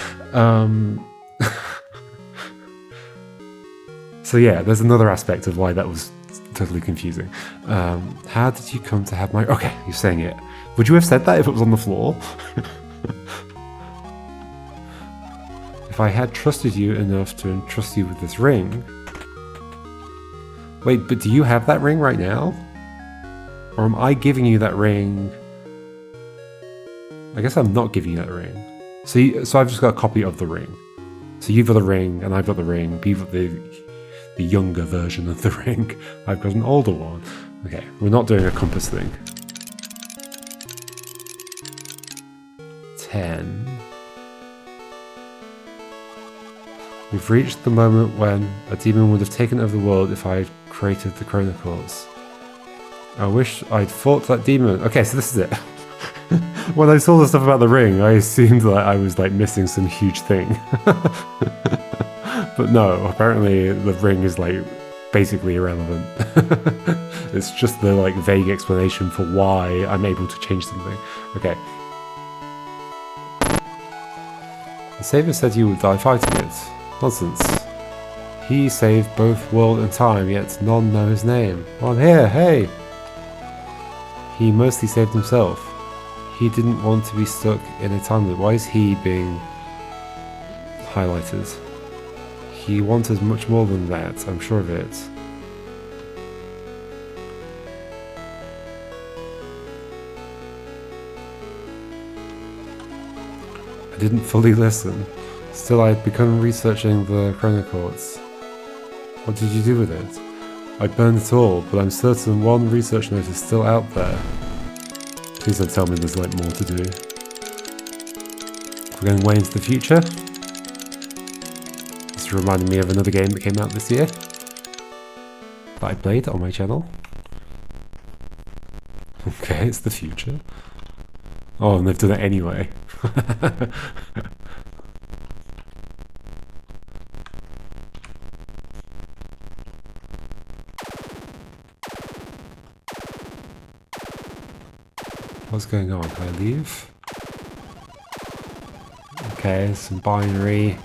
So yeah, there's another aspect of why that was totally confusing. How did you come to have my... Okay, you're saying it. Would you have said that if it was on the floor? If I had trusted you enough to entrust you with this ring... Wait, but do you have that ring right now? Or am I giving you that ring? I guess I'm not giving you that ring. So I've just got a copy of the ring. So you've got the ring, and I've got the ring. You've got the younger version of the ring. I've got an older one. Okay, we're not doing a compass thing. 10. We've reached the moment when a demon would have taken over the world if I had created the Chronoquartz. I wish I'd fought that demon. Okay, so this is it. When I saw the stuff about the ring, I assumed that I was like missing some huge thing. But no, apparently the ring is like basically irrelevant. It's just the like vague explanation for why I'm able to change something. Okay. The savior said you would die fighting it. Nonsense. He saved both world and time, yet none know his name. Oh, I'm here, hey! He mostly saved himself. He didn't want to be stuck in a time loop. Why is he being highlighted? He wanted much more than that, I'm sure of it. I didn't fully listen. Still, I had begun researching the Chronoquartz. What did you do with it? I burned it all, but I'm certain one research note is still out there. Please don't tell me there's like more to do. We're going way into the future. This reminded me of another game that came out this year that I played on my channel. Okay, it's the future. Oh, and they've done it anyway. What's going on? Can I leave? Okay, some binary.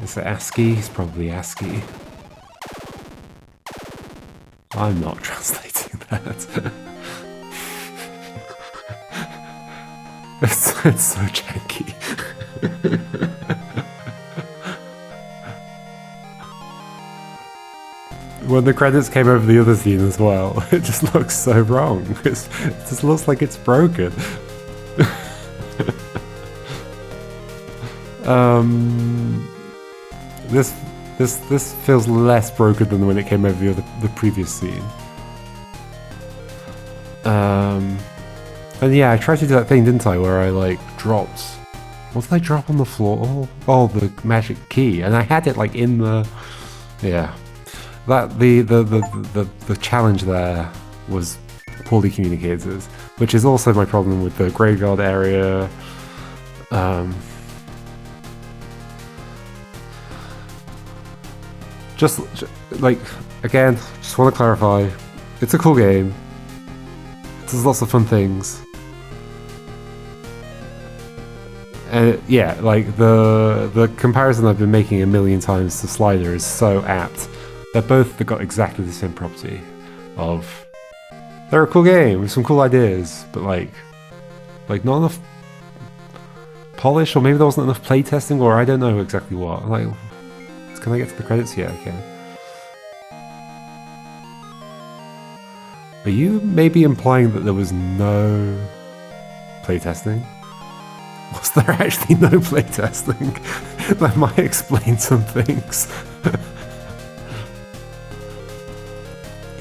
Is it ASCII? It's probably ASCII. I'm not translating that. It's so janky. When the credits came over the other scene as well, it just looks so wrong. It just looks like it's broken. This feels less broken than when it came over the previous scene. And yeah, I tried to do that thing, didn't I, where I like dropped. What did I drop on the floor? Oh, the magic key, and I had it like in the. Yeah, that the challenge there was poorly communicated, which is also my problem with the graveyard area. Just like again, just want to clarify, it's a cool game. There's lots of fun things. And yeah, like the comparison I've been making a million times to Slider is so apt. They've got exactly the same property of they're a cool game with some cool ideas, but like not enough polish, or maybe there wasn't enough playtesting, or I don't know exactly what. Like, can I get to the credits? Yeah, I can. Are you maybe implying that there was no playtesting? Was there actually no playtesting? That might explain some things.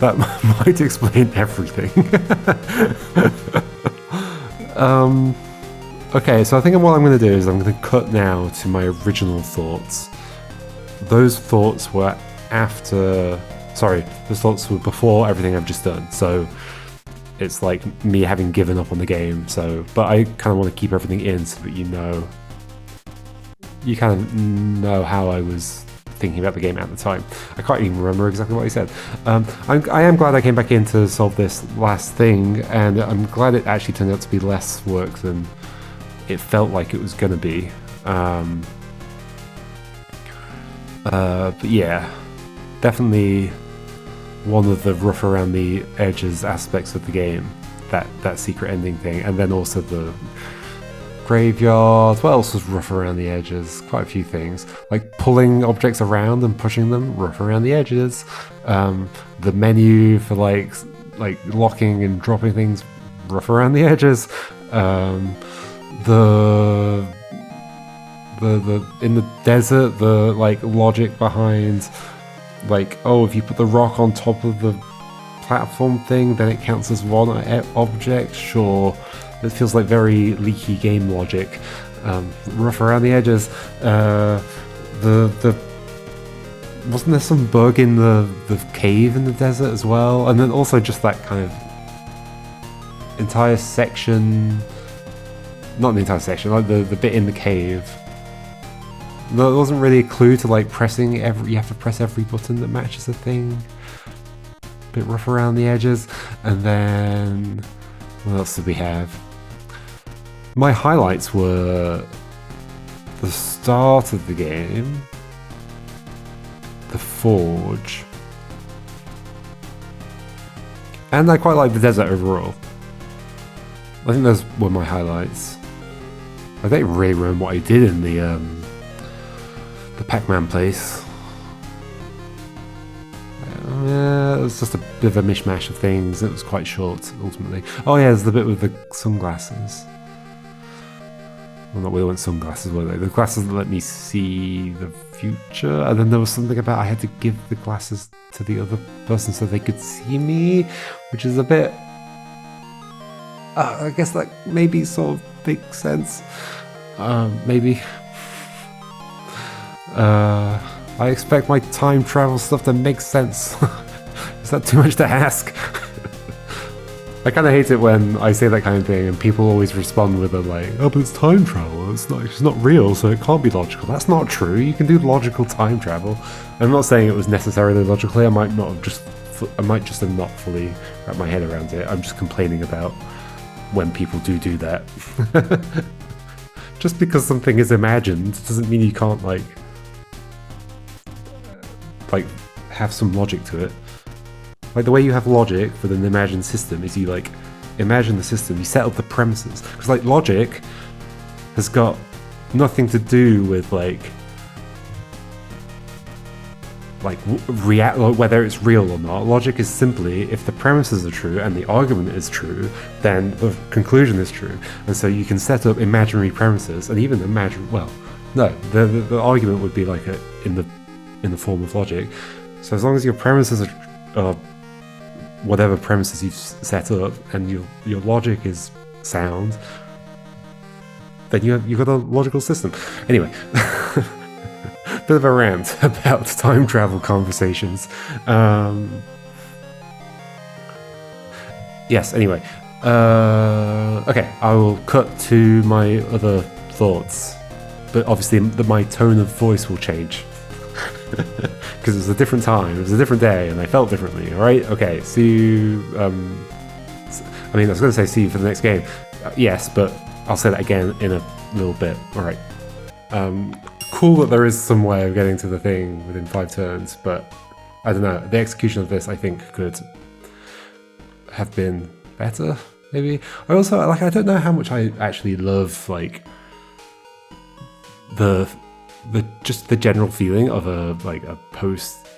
That might explain everything. Okay, so I think what I'm going to do is I'm going to cut now to my original thoughts. Those thoughts were after... Sorry, those thoughts were before everything I've just done, so it's like me having given up on the game, so... But I kind of want to keep everything in so that you kind of know how I was thinking about the game at the time. I can't even remember exactly what I said. I am glad I came back in to solve this last thing, and I'm glad it actually turned out to be less work than it felt like it was going to be. But yeah, definitely one of the rough around the edges aspects of the game, that secret ending thing, and then also the graveyard. What else was rough around the edges? Quite a few things, like pulling objects around and pushing them, rough around the edges. The menu for like locking and dropping things, rough around the edges. The in the desert, the like logic behind like, oh, if you put the rock on top of the platform thing, then it counts as one object. Sure, it feels like very leaky game logic. Rough around the edges. The wasn't there some bug in the cave in the desert as well? And then also just that kind of entire section. Not the entire section, like the bit in the cave. No, it wasn't really a clue to like pressing you have to press every button that matches the thing. Bit rough around the edges. And then what else did we have? My highlights were the start of the game, the forge. And I quite like the desert overall. I think those were my highlights. I don't really remember what I did in the Pac-Man place. Yeah, it was just a bit of a mishmash of things. It was quite short, ultimately. Oh yeah, there's the bit with the sunglasses. Well, not really sunglasses, were they? The glasses that let me see the future. And then there was something about I had to give the glasses to the other person so they could see me, which is a bit... I guess that maybe sort of makes sense. Maybe. I expect my time travel stuff to make sense. Is that too much to ask? I kind of hate it when I say that kind of thing and people always respond with like, oh, but it's time travel, it's not real, so it can't be logical. That's not true. You can do logical time travel. I'm not saying it was necessarily logically. I might just have not fully wrapped my head around it. I'm just complaining about when people do that. Just because something is imagined doesn't mean you can't like have some logic to it. Like the way you have logic with an imagined system is you like imagine the system, you set up the premises. Because like logic has got nothing to do with whether it's real or not. Logic is simply if the premises are true and the argument is true, then the conclusion is true. And so you can set up imaginary premises and even imagine. Well, no, the argument would be like in the form of logic. So as long as your premises are whatever premises you've set up and your logic is sound, then you've got a logical system. Anyway. Bit of a rant about time travel conversations. Yes, anyway. Okay, I will cut to my other thoughts. But obviously my tone of voice will change. Because it was a different time, it was a different day, and I felt differently, alright? Okay, see you... I was going to say see you for the next game. Yes, but I'll say that again in a little bit. Alright. Cool that there is some way of getting to the thing within 5 turns, but I don't know. The execution of this, I think, could have been better, maybe. I also, I don't know how much I actually love, just the general feeling of a post,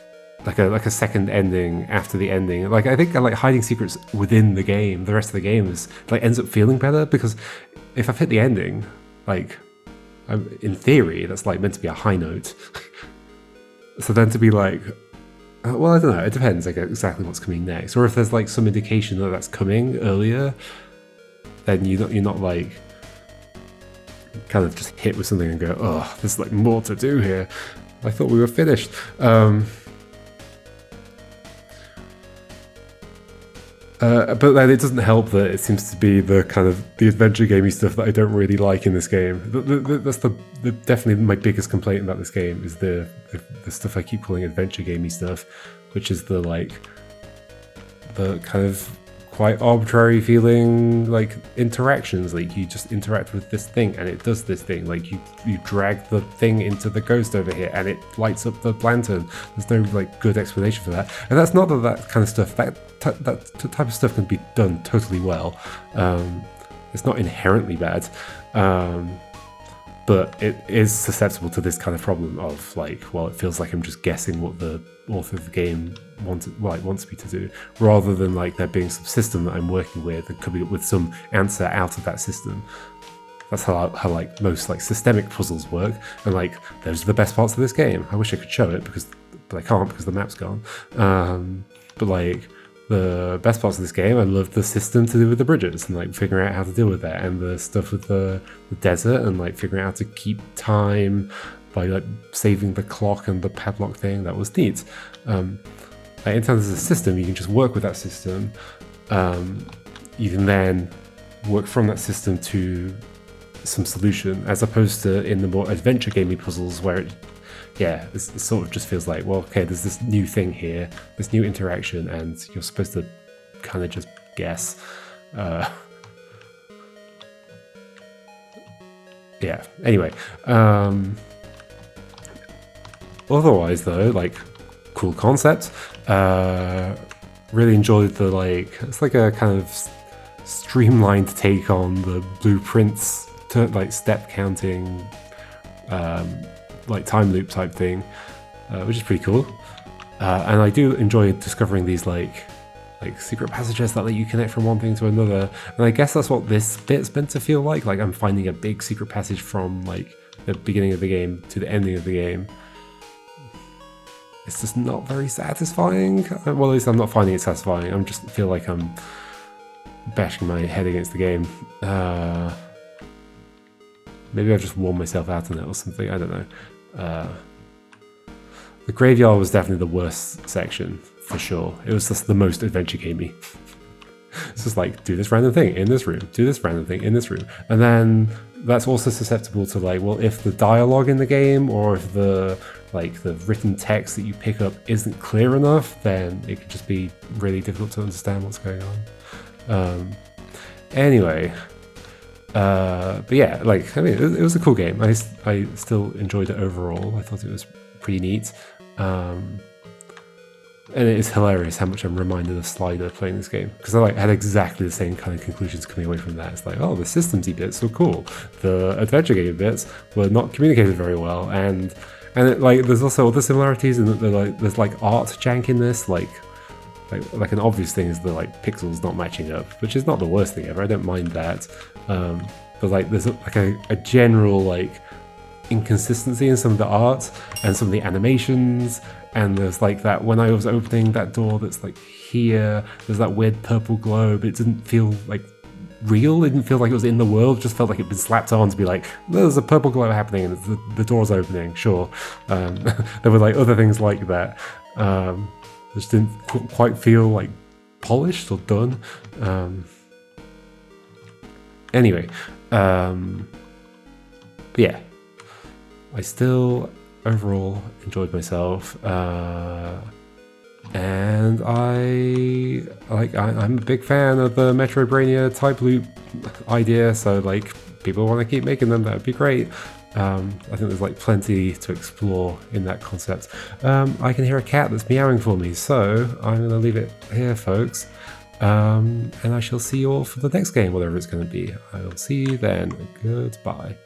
like a second ending after the ending. I think hiding secrets within the game, the rest of the game is ends up feeling better, because if I've hit the ending, in theory, that's meant to be a high note. So then to be well, I don't know, it depends exactly what's coming next. Or if there's some indication that that's coming earlier, then you're not kind of just hit with something and go, oh, there's more to do here. I thought we were finished. But then it doesn't help that it seems to be the kind of the adventure gamey stuff that I don't really like in this game. That's definitely my biggest complaint about this game is the stuff I keep calling adventure gamey stuff, which is the kind of quite arbitrary feeling interactions. You just interact with this thing and it does this thing. You drag the thing into the ghost over here and it lights up the lantern. There's no good explanation for that. And that's not that kind of stuff. That type of stuff can be done totally well. It's not inherently bad, but it is susceptible to this kind of problem of well, it feels like I'm just guessing what the author of the game wants me to do, rather than there being some system that I'm working with and coming up with some answer out of that system. That's how most systemic puzzles work, and those are the best parts of this game. I wish I could show it, but I can't because the map's gone. But the best parts of this game, I love the system to do with the bridges and figuring out how to deal with that, and the stuff with the desert and figuring out how to keep time by saving the clock and the padlock thing. That was neat. In terms of the system, you can just work with that system. You can then work from that system to some solution, as opposed to in the more adventure gamey puzzles where it sort of just feels well, okay, there's this new thing here, this new interaction, and you're supposed to kind of just guess. Anyway. Otherwise, though, cool concept. Really enjoyed the it's like a kind of streamlined take on the Blueprints to like step counting, like time loop type thing, which is pretty cool. And I do enjoy discovering these like secret passages that let you connect from one thing to another. And I guess that's what this bit's meant to feel like. Like I'm finding a big secret passage from like the beginning of the game to the ending of the game. It's just not very satisfying. Well, at least I'm not finding it satisfying. I just feel like I'm bashing my head against the game. Maybe I've just worn myself out on it or something. I don't know. The graveyard was definitely the worst section, for sure. It was just the most adventure gamey. It's just like, do this random thing in this room, do this random thing in this room. And then that's also susceptible to like, well, if the dialogue in the game or if the written text that you pick up isn't clear enough, then it could just be really difficult to understand what's going on. Anyway, but yeah, like, I mean, it was a cool game. I still enjoyed it overall. I thought it was pretty neat. And it is hilarious how much I'm reminded of Slider playing this game, because I had exactly the same kind of conclusions coming away from that. It's like, oh, the systemsy bits were cool, the adventure game bits were not communicated very well, and there's also other similarities in that there's like art jank in this, like an obvious thing is the like pixels not matching up, which is not the worst thing ever. I don't mind that, but like there's like a general like inconsistency in some of the art and some of the animations. And there's like that when I was opening that door that's like here, there's that weird purple globe. It didn't feel like real. It didn't feel like it was in the world. It just felt like it'd been slapped on to be like, there's a purple glow happening and the door's opening. Sure. There were like other things like that. Just didn't quite feel like polished or done. Anyway, but yeah, I still overall enjoyed myself, and I'm a big fan of the Metroidvania type loop idea, so like people want to keep making them, that would be great. I think there's like plenty to explore in that concept. I can hear a cat that's meowing for me, so I'm going to leave it here, folks, and I shall see you all for the next game, whatever it's going to be. I will see you then. Goodbye.